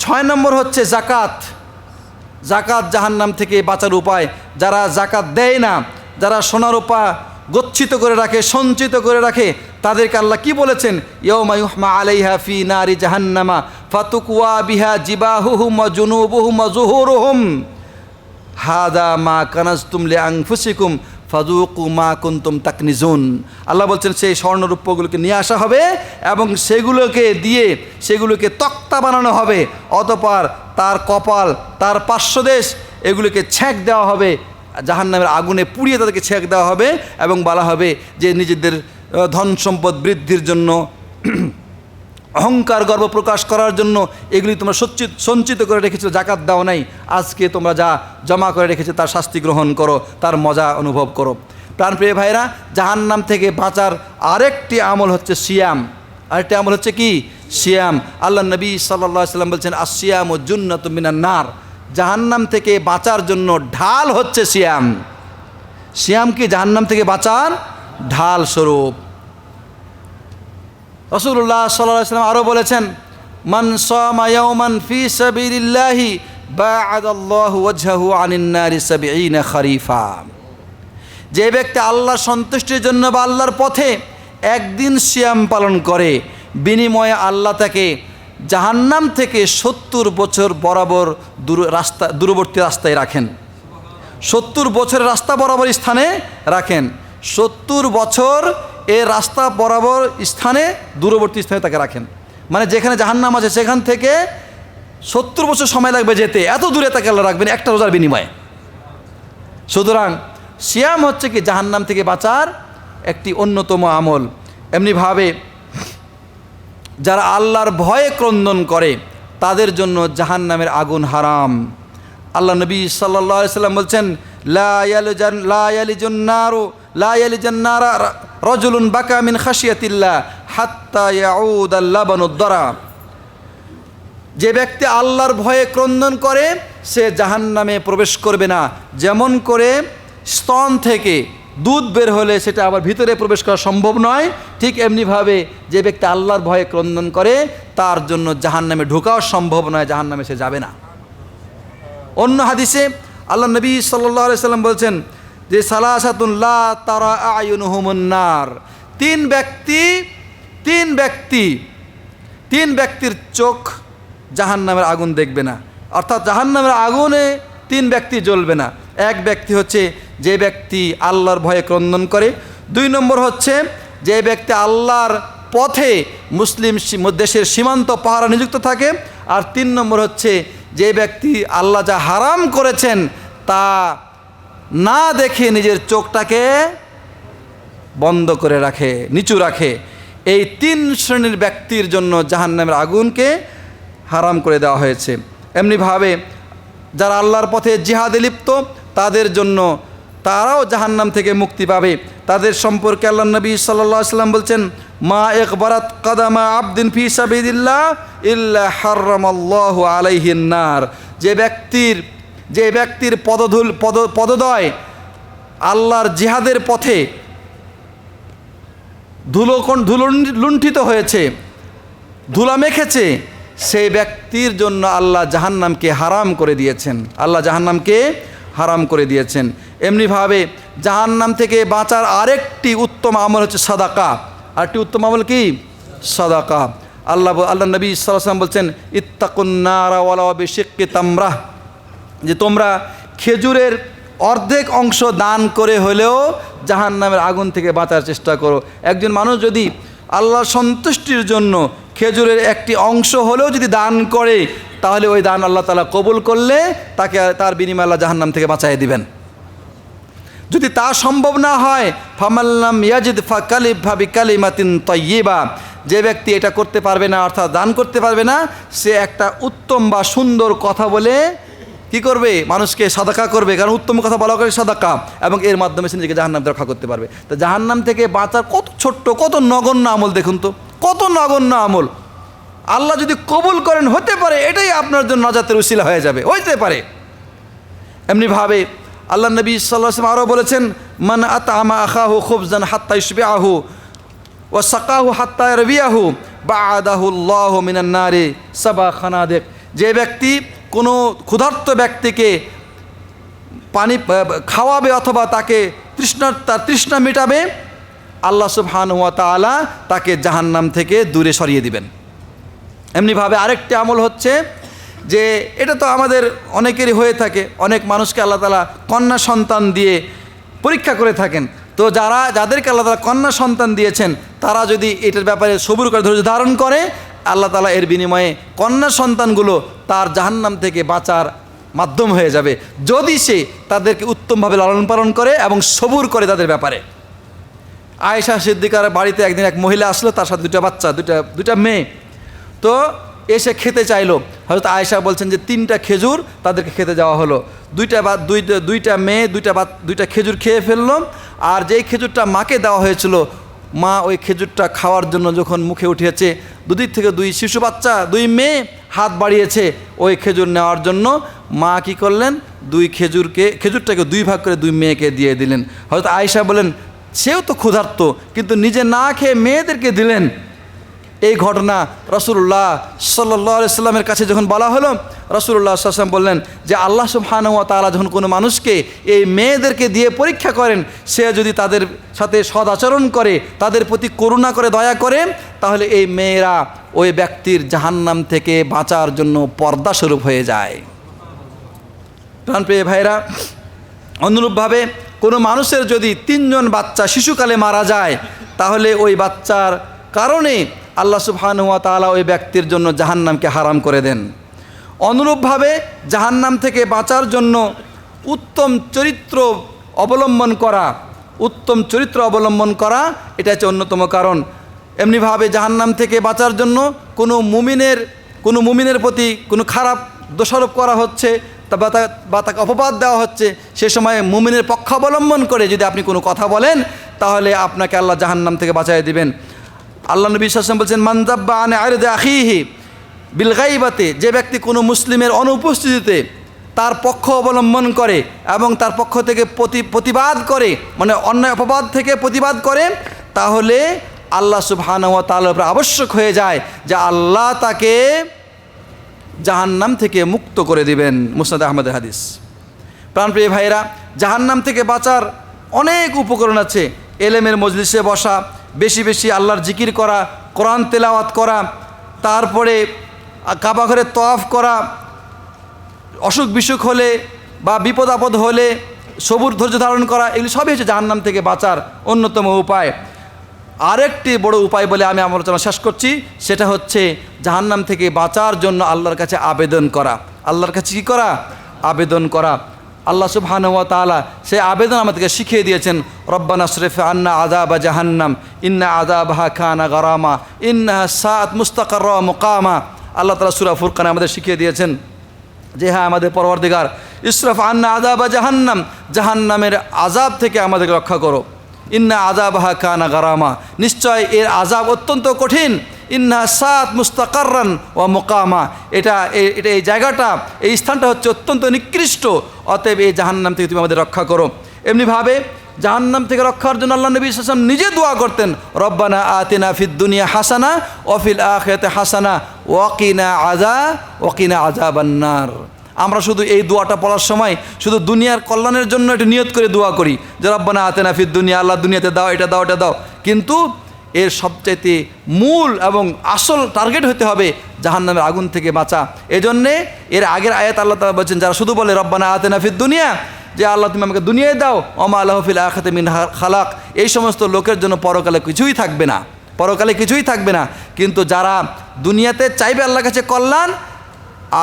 6 নম্বর হচ্ছে জাকাত। জাকাত জাহান্নাম থেকে বাঁচার উপায়। যারা জাকাত দেয় না, যারা সোনা রূপা গচ্ছিত করে রাখে, সঞ্চিত করে রাখে, তাদেরকে আল্লাহ কি বলেছেন? ইয়াউমা ইউহমা আলাইহা ফি নারি জাহান্নামা ফাতুকওয়া বিহা জিবাহুহুম ওয়া জুনুবুহুম ওয়া যুহুরুহুম হাদা মা কানাজতুম লিআনফুসিকুম ফাযুকু মা কুনতুম তাকনিজুন। আল্লাহ বলছেন সেই স্বর্ণরূপগুলোকে নিয়ে আসা হবে এবং সেগুলোকে দিয়ে সেগুলোকে তক্তা বানানো হবে। অতঃপর তার কপাল, তার পার্শ্বদেশ এগুলোকে ছেঁক দেওয়া হবে, জাহান্নামের আগুনে পুড়িয়ে তাদেরকে ছেঁক দেওয়া হবে এবং বলা হবে যে নিজেদের ধন সম্পদ বৃদ্ধির জন্য, অহংকার গর্ব প্রকাশ করার জন্য এগুলি তোমরা সঞ্চিত করে রেখেছো, জাকাত দাও নাই, আজকে তোমরা যা জমা করে রেখেছো তার শাস্তি গ্রহণ করো, তার মজা অনুভব করো। প্রাণপ্রিয় ভাইরা, জাহান্নাম থেকে বাঁচার আরেকটি আমল হচ্ছে সিয়াম। আরেকটি আমল হচ্ছে কি? সিয়াম। আল্লাহ নবী সাল্লাল্লাহু আলাইহি ওয়াসাল্লাম বলছেন, আসিয়ামু জুন্নাতুম মিনান নার। জাহান্নাম থেকে বাঁচার জন্য ঢাল হচ্ছে সিয়াম। সিয়াম কি? জাহান্নাম থেকে বাঁচার ঢাল স্বরূপ। রাসূলুল্লাহ সাল্লাল্লাহু আলাইহি ওয়াসাল্লাম আরও বলেছেন, মান সামা ইয়াওমান ফি সাবিলিল্লাহি বা'আদাল্লাহু ওয়াজহাহু আনিন নারি 70 খরিফা। যে ব্যক্তি আল্লাহর সন্তুষ্টির জন্য বা আল্লাহর পথে একদিন সিয়াম পালন করে, বিনিময়ে আল্লাহ তাকে জাহান্নাম থেকে 70 বছর বরাবর দূরবর্তী রাস্তায় রাখেন। 70 বছরের রাস্তা বরাবর স্থানে রাখেন। 70 বছর এ রাস্তা বরাবর স্থানে, দূরবর্তী স্থানে তাকে রাখেন। মানে যেখানে জাহান্নাম আছে সেখান থেকে 70 বছর সময় লাগবে যেতে, এত দূরে তাকে আল্লাহ রাখবেন একটা রোজার বিনিময়ে। সুতরাং সিয়াম হচ্ছে কি? জাহান্নাম থেকে বাঁচার একটি অন্যতম আমল। এমনিভাবে যারা আল্লাহর ভয়ে ক্রন্দন করে তাদের জন্য জাহান্নামের আগুন হারাম। আল্লাহ নবী সাল্লাল্লাহু আলাইহি ওয়াসাল্লাম বলছেন, লা ইয়ালিজান নারা রাজুলুন বাকা মিন খাশিয়াতিল্লাহ হাত্তা ইয়াউদাল লাবানুদ দারা। যে ব্যক্তি আল্লাহর ভয়ে ক্রন্দন করে সে জাহান্নামে প্রবেশ করবে না। যেমন করে স্তন থেকে দুধ বের হলে সেটা আবার ভিতরে প্রবেশ করা সম্ভব নয়, ঠিক এমনিভাবে যে ব্যক্তি আল্লাহর ভয়ে ক্রন্দন করে তার জন্য জাহান্নামে ঢোকাও সম্ভব নয়, জাহান্নামে সে যাবে না। অন্য হাদিসে আল্লাহ নবী সাল্লাল্লাহু আলাইহি ওয়াসাল্লাম বলছেন যে সালাসাতুন লা তারা আয়ুনুহুমুন নার। তিন ব্যক্তির চোখ জাহান্নামের আগুন দেখবে না। অর্থাৎ জাহান্নামের আগুনে 3 ব্যক্তি জ্বলবে না। এক ব্যক্তি হচ্ছে যে ব্যক্তি আল্লাহর ভয়ে ক্রন্দন করে, 2 নম্বর হচ্ছে যে ব্যক্তি আল্লাহর পথে মুসলিম দেশের সীমান্ত পাহারা নিযুক্ত থাকে, আর 3 নম্বর হচ্ছে যে ব্যক্তি আল্লাহ যা হারাম করেছেন তা না দেখে নিজের চোখটাকে বন্ধ করে রাখে, নিচু রাখে। এই 3 শ্রেণীর ব্যক্তির জন্য জাহান্নামের আগুনকে হারাম করে দেওয়া হয়েছে। এমনিভাবে যারা আল্লাহর পথে জিহাদে লিপ্ত তাদের জন্য তারাও জাহান্নাম থেকে মুক্তি পাবে। তাদের সম্পর্কে আল্লাহ নবী সাল্লাল্লাহু আলাইহি ওয়াসাল্লাম বলছেন, মা ইকবারাত কাদামা আবদিন ফি সাবিলিল্লাহ ইল্লা হারামাল্লাহু আলাইহিন নার। যে ব্যক্তির পদদয় আল্লাহর জিহাদের পথে ধুলো লুণ্ঠিত হয়েছে, ধুলা মেখেছে, সেই ব্যক্তির জন্য আল্লাহ জাহান্নামকে হারাম করে দিয়েছেন। আল্লাহ জাহান্নামকে হারাম করে দিয়েছেন। এমনিভাবে জাহান্নাম থেকে বাঁচার আরেকটি উত্তম আমল হচ্ছে সাদাকা। আরেকটি উত্তম আমল কি? সাদাকা। আল্লাহ নবী সাল্লাল্লাহু আলাইহি ওয়াসাল্লাম বলছেন, ইত্তাকুন নারা ওয়ালাউ বিশিক্কি তামরাহ, যে তোমরা খেজুরের অর্ধেক অংশ দান করে হলেও জাহান্নামের আগুন থেকে বাঁচার চেষ্টা করো। একজন মানুষ যদি আল্লাহর সন্তুষ্টির জন্য খেজুরের একটি অংশ হলেও যদি দান করে, তাহলে ওই দান আল্লাহ তাআলা কবুল করলে তাকে তার বিনিময়ে আল্লাহ জাহান্নাম থেকে বাঁচাই দিবেন। যদি তা সম্ভব না হয়, ফামাল্লাম ইয়াজিদ ফাকালিফা বিকালিমাতিন তাইয়্যিবা, যে ব্যক্তি এটা করতে পারবে না অর্থাৎ দান করতে পারবে না, সে একটা উত্তম বা সুন্দর কথা বলে কি করবে? মানুষকে সাদাকা করবে, কারণ উত্তম কথা বলা করে সাদাকা, এবং এর মাধ্যমে সে নিজেকে জাহান্নাম থেকে রক্ষা করতে পারবে। তো জাহান্নাম থেকে বাঁচার কত ছোট্ট, কত নগণ্য আমল দেখুন তো, কত নগণ্য আমল। আল্লাহ যদি কবুল করেন, হতে পারে এটাই আপনার জন্য নাজাতের উসিলা হয়ে যাবে, হইতে পারে। এমনিভাবে আল্লাহ নবী সাল্লাল্লাহু আলাইহি ওয়াসাল্লাম আরও বলেছেন, মান আতআমা আখাহু খুবজান হাত্তা ইশবিআহু ওয়া সাকাহু হাত্তা ইয়ারবিয়াহু বা'আদাহু আল্লাহু মিনান নারি সাবা খানাদিক। যে ব্যক্তি কোনো ক্ষুধার্ত ব্যক্তিকে পানি খাওয়াবে অথবা তাকে তার তৃষ্ণা মেটাবে, আল্লাহ সুবহানাহু ওয়া তাআলা তাকে জাহান্নাম থেকে দূরে সরিয়ে দিবেন। এমনিভাবে আরেকটি আমল হচ্ছে যে এটা তো আমাদের অনেকেরই হয়ে থাকে, অনেক মানুষকে আল্লাহ তাআলা কন্যা সন্তান দিয়ে পরীক্ষা করে থাকেন। তো যাদেরকে আল্লাহ তাআলা কন্যা সন্তান দিয়েছেন, তারা যদি এটার ব্যাপারে সবুর করে ধৈর্য ধারণ করে, আল্লাহ তাআলা এর বিনিময়ে কন্যা সন্তানগুলো তার জাহান্নাম থেকে বাঁচার মাধ্যম হয়ে যাবে, যদি সে তাদেরকে উত্তমভাবে লালন পালন করে এবং সবুর করে তাদের ব্যাপারে। আয়েশা সিদ্দিকার বাড়িতে একদিন এক মহিলা আসলো, তার সাথে 2টা বাচ্চা, দুইটা মেয়ে। তো এসে খেতে চাইলো। হযরত আয়েশা বলছেন যে 3টা খেজুর তাদেরকে খেতে যাওয়া হলো। দুইটা মেয়ে 2টা খেজুর খেয়ে ফেললো। আর যেই খেজুরটা মাকে দেওয়া হয়েছিল, মা ওই খেজুরটা খাওয়ার জন্য যখন মুখে উঠিয়েছে, দুদিক থেকে 2 শিশু বাচ্চা, 2 মেয়ে হাত বাড়িয়েছে ওই খেজুর নেওয়ার জন্য। মা কি করলেন? খেজুরটাকে 2 ভাগ করে 2 মেয়েকে দিয়ে দিলেন। হয়তো আয়েশা বলেন, সেও তো ক্ষুধার্ত, কিন্তু নিজে না খেয়ে মেয়েদেরকে দিলেন। এই ঘটনা রাসূলুল্লাহ সাল্লাল্লাহু আলাইহি সাল্লামের কাছে যখন বলা হলো, রাসূলুল্লাহ সাল্লাল্লাহু আলাইহি সাল্লাম বললেন যে আল্লাহ সুবহানাহু ওয়া তাআলা যখন কোনো মানুষকে এই মেয়েদেরকে দিয়ে পরীক্ষা করেন, সে যদি তাদের সাথে সদ আচরণ করে, তাদের প্রতি করুণা করে, দয়া করে, তাহলে এই মেয়েরা ওই ব্যক্তির জাহান্নাম থেকে বাঁচার জন্য পর্দাস্বরূপ হয়ে যায়। প্রাণপ্রিয় ভাইরা, অনুরূপভাবে কোনো মানুষের যদি 3 জন বাচ্চা শিশুকালে মারা যায়, তাহলে ওই বাচ্চার কারণে আল্লাহ সুবহানাহু ওয়া তাআলা ওই ব্যক্তির জন্য জাহান্নামকে হারাম করে দেন। অনুরূপভাবে জাহান্নাম থেকে বাঁচার জন্য উত্তম চরিত্র অবলম্বন করা এটা হচ্ছে অন্যতম কারণ। এমনিভাবে জাহান্নাম থেকে বাঁচার জন্য কোনো মুমিনের প্রতি কোনো খারাপ দোষারোপ করা হচ্ছে বা তাকে অপবাদ দেওয়া হচ্ছে, সে সময় মুমিনের পক্ষ অবলম্বন করে যদি আপনি কোনো কথা বলেন, তাহলে আপনাকে আল্লাহ জাহান্নাম থেকে বাঁচাই দিবেন। আল্লাহ নবী সাল্লাল্লাহু আলাইহি ওয়াসাল্লাম বলছেন, মান যাব্বা আন আরদি আখিহি বিল গায়বাতি, যে ব্যক্তি কোনো মুসলিমের অনুপস্থিতিতে তার পক্ষ অবলম্বন করে এবং তার পক্ষ থেকে প্রতিবাদ করে, মানে অন্যায় অপবাদ থেকে প্রতিবাদ করে, তাহলে আল্লাহ সুবহানাহু ওয়া তাআলার উপর আবশ্যক হয়ে যায় যে আল্লাহ তাকে জাহান্নাম থেকে মুক্ত করে দিবেন। মুসনাদ আহমদের হাদিস। প্রাণপ্রিয় ভাইরা, জাহান্নাম থেকে বাঁচার অনেক উপকরণ আছে। এলেমের মজলিসে বসা, বেশি বেশি আল্লাহর জিকির করা, কোরআন তেলাওয়াত করা, তারপরে কাবা ঘরে তওয়াফ করা, অসুখ বিসুখ হলে বা বিপদ আপদ হলে সবুর ধৈর্য ধারণ করা, এগুলি সবই হচ্ছে জাহান্নাম থেকে বাঁচার অন্যতম উপায়। আরেকটি বড় উপায় বলে আমি আলোচনা শেষ করছি, সেটা হচ্ছে জাহান্নাম থেকে বাঁচার জন্য আল্লাহর কাছে আবেদন করা। আল্লাহর কাছে কী করা? আবেদন করা। আল্লাহ সুবহানাহু ওয়া তাআলা সেই আবেদন আমাদেরকে শিখিয়ে দিয়েছেন, রব্বানা সরিফ আন্না আযাবা জাহান্নাম ইন্না আযাবাহা কানা গারামা ইন্নাহা সাআত মুস্তাকাররা ওয়া মুকামা। আল্লাহ তাআলা সূরা ফুরকানে আমাদের শিখিয়ে দিয়েছেন যে হ্যাঁ আমাদের পরওয়ারদিগার, ইসরাফ আন্না আযাবা জাহান্নাম, জাহান্নামের আযাব থেকে আমাদেরকে রক্ষা করো। ইন্না আযাবাহা কানা গারামা, নিশ্চয় এর আযাব অত্যন্ত কঠিন। ইন্না সাআত মুস্তাকাররান ওয়া মুকামা, এটা এই জায়গাটা, এই স্থানটা হচ্ছে অত্যন্ত নিকৃষ্ট, অতএব এই জাহান্নাম থেকে তুমি আমাদের রক্ষা করো। এমনিভাবে জাহান্নাম থেকে রক্ষার জন্য আল্লাহ নবী সাল্লাল্লাহু আলাইহি ওয়াসাল্লাম নিজে দোয়া করতেন, রব্বানা আতিনা ফিদ দুনিয়া হাসানা ওয়া ফিল আখিরাতি হাসানা ওয়া কিনা আযাবান নার। আমরা শুধু এই দোয়াটা পড়ার সময় শুধু দুনিয়ার কল্যাণের জন্য এটা নিয়ত করে দোয়া করি যে রব্বানা আতিনা ফিদ দুনিয়া, আল্লাহ দুনিয়াতে দাও, এটা দাও, এটা দাও, কিন্তু এর সবচাইতে মূল এবং আসল টার্গেট হতে হবে জাহান্নামের আগুন থেকে বাঁচা। এজন্যে এর আগের আয়াত আল্লাহ তাআলা বলছেন, যারা শুধু বলে রব্বানা আতিনা ফিদ দুনিয়া, যে আল্লাহ তুমি আমাকে দুনিয়ায় দাও, ওমা লাহু ফিল আখিরাতি মিন খালাক, এই সমস্ত লোকের জন্য পরকালে কিছুই থাকবে না, পরকালে কিছুই থাকবে না। কিন্তু যারা দুনিয়াতে চাইবে আল্লাহর কাছে কল্যাণ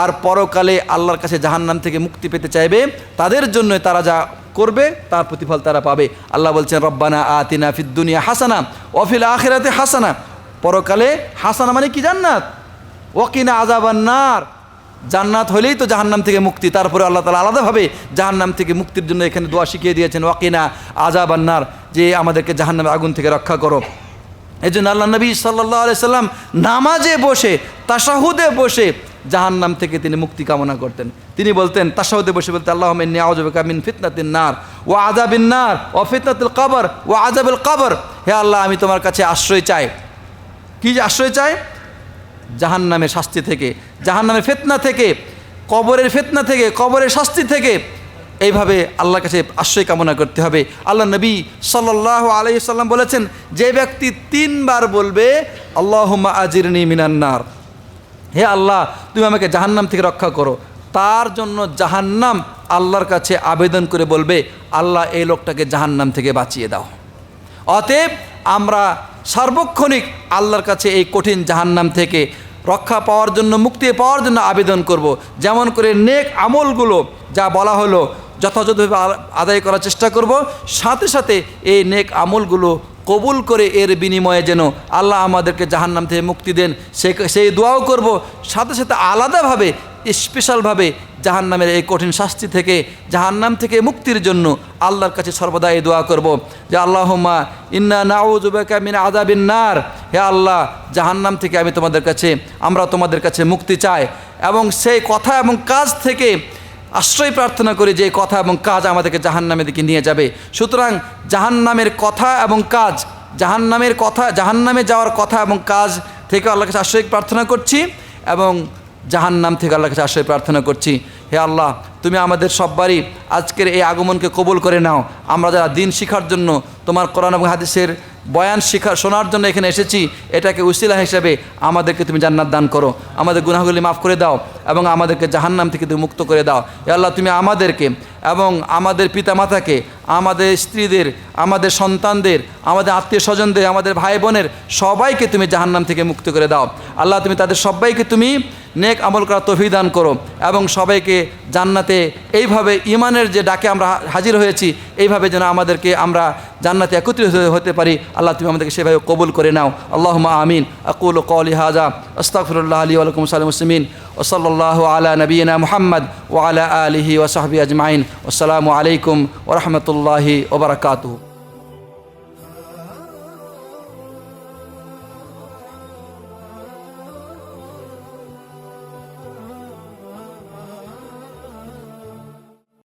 আর পরকালে আল্লাহর কাছে জাহান্নাম থেকে মুক্তি পেতে চাইবে, তাদের জন্য তারা যা করবে তার প্রতিফল তারা পাবে। আল্লাহ বলছেন রব্বানা আতিনা ফিদ দুনিয়া হাসানা ওয়া ফিল আখিরাতি হাসানা, পরকালে হাসানা মানে কি? জান্নাত। ওয়া কিনা আযাবান নার, জান্নাত হলেই তো জাহান্নাম থেকে মুক্তি। তারপরে আল্লাহ তাআলা আলাদাভাবে জাহান্নাম থেকে মুক্তির জন্য এখানে দোয়া শিখিয়ে দিয়েছেন, ওয়া কিনা আযাবান নার, যে আমাদেরকে জাহান্নামের আগুন থেকে রক্ষা করো। এই জন্য আল্লাহ নবী সাল্লাল্লাহু আলাইহি সাল্লাম নামাজে বসে, তাশাহুদে বসে জাহান্নাম থেকে তিনি মুক্তি কামনা করতেন। তিনি বলতেন, তাশাহুদে বসে বলতেন, আল্লাহুম্মা ইন্নী আউযু বিকা মিন ফিতনাতিন নার ওয়া আযাবিন নার ওয়া ফিতনাতিল কবর ওয়া আযাবিল কবর। হে আল্লাহ, আমি তোমার কাছে আশ্রয় চাই। কি আশ্রয় চাই? জাহান্নামের শাস্তি থেকে, জাহান্নামের ফিতনা থেকে, কবরের ফিতনা থেকে, কবরের শাস্তি থেকে। এইভাবে আল্লাহর কাছে আশ্রয় কামনা করতে হবে। আল্লাহ নবী সাল্লাল্লাহু আলাইহি সাল্লাম বলেছেন, যে ব্যক্তি 3 বার বলবে আল্লাহুম্মা আজিরনি মিনান নার, হে আল্লাহ তুমি আমাকে জাহান্নাম থেকে রক্ষা করো, তার জন্য জাহান্নাম আল্লাহর কাছে আবেদন করে বলবে, আল্লাহ এই লোকটাকে জাহান্নাম থেকে বাঁচিয়ে দাও। অতএব আমরা সার্বক্ষণিক আল্লাহর কাছে এই কঠিন জাহান্নাম থেকে রক্ষা পাওয়ার জন্য, মুক্তি পাওয়ার জন্য আবেদন করব। যেমন করে নেক আমলগুলো যা বলা হলো যথাযথভাবে আদায় করার চেষ্টা করব, সাথে সাথে এই নেক আমলগুলো কবুল করে এর বিনিময়ে যেন আল্লাহ আমাদেরকে জাহান্নাম থেকে মুক্তি দেন, সেই দোয়াও করব। সাথে সাথে আলাদাভাবে স্পেশালভাবে জাহান্নামের এই কঠিন শাস্তি থেকে, জাহান্নাম থেকে মুক্তির জন্য আল্লাহর কাছে সর্বদা এই দোয়া করব যে আল্লাহুম্মা ইন্না নাউযু বিকা মিন আযাবিন নার, হে আল্লাহ জাহান্নাম থেকে আমরা তোমাদের কাছে মুক্তি চাই, এবং সেই কথা এবং কাজ থেকে আশ্রয় প্রার্থনা করি যে কথা এবং কাজ আমাদেরকে জাহান্নামের দিকে নিয়ে যাবে। সুতরাং জাহান্নামের কথা এবং কাজ, জাহান্নামে যাওয়ার কথা এবং কাজ থেকে আল্লাহর কাছে আশ্রয় প্রার্থনা করছি, এবং জাহান্নাম থেকে আল্লাহর কাছে আশ্রয় প্রার্থনা করছি। হে আল্লাহ, তুমি আমাদের সবারই আজকের এই আগমনকে কবুল করে নাও। আমরা যারা দিন শিখার জন্য, তোমার কোরআন এবং হাদিসের বয়ান শোনার জন্য এখানে এসেছি, এটাকে উসিলা হিসেবে আমাদেরকে তুমি জান্নাত দান করো, আমাদের গুনাহগুলি মাফ করে দাও, এবং আমাদেরকে জাহান্নাম থেকে তুমি মুক্ত করে দাও। হে আল্লাহ, তুমি আমাদেরকে এবং আমাদের পিতামাতাকে, আমাদের স্ত্রীদের, আমাদের সন্তানদের, আমাদের আত্মীয় স্বজনদের, আমাদের ভাই বোনের সবাইকে তুমি জাহান্নাম থেকে মুক্ত করে দাও। আল্লাহ, তুমি তাদের সবাইকে তুমি নেক আমল করার তৌফিক দান করো, এবং সবাইকে জান্নাতে এইভাবে ঈমানের যে ডাকে আমরা হাজির হয়েছি, এইভাবে যেন আমরা জান্নাতে একত্রিত হতে পারি। আল্লাহ, তুমি আমাদেরকে সেভাবে কবুল করে নাও। আল্লাহুম্মা আমিন। আকুলু কওলি হাযা আস্তাগফিরুল্লাহ লি ওয়া লাকুম ওয়া মুসলিমিন ওয়া সাল্লাল্লাহু আলা নাবিয়িনা মুহাম্মদ ওয়া আলা আলিহি ওয়া সাহবিহি আজমাইন। আসসালামু আলাইকুম ওয়া রাহমাতুল্লাহি ওয়া বারাকাতুহু।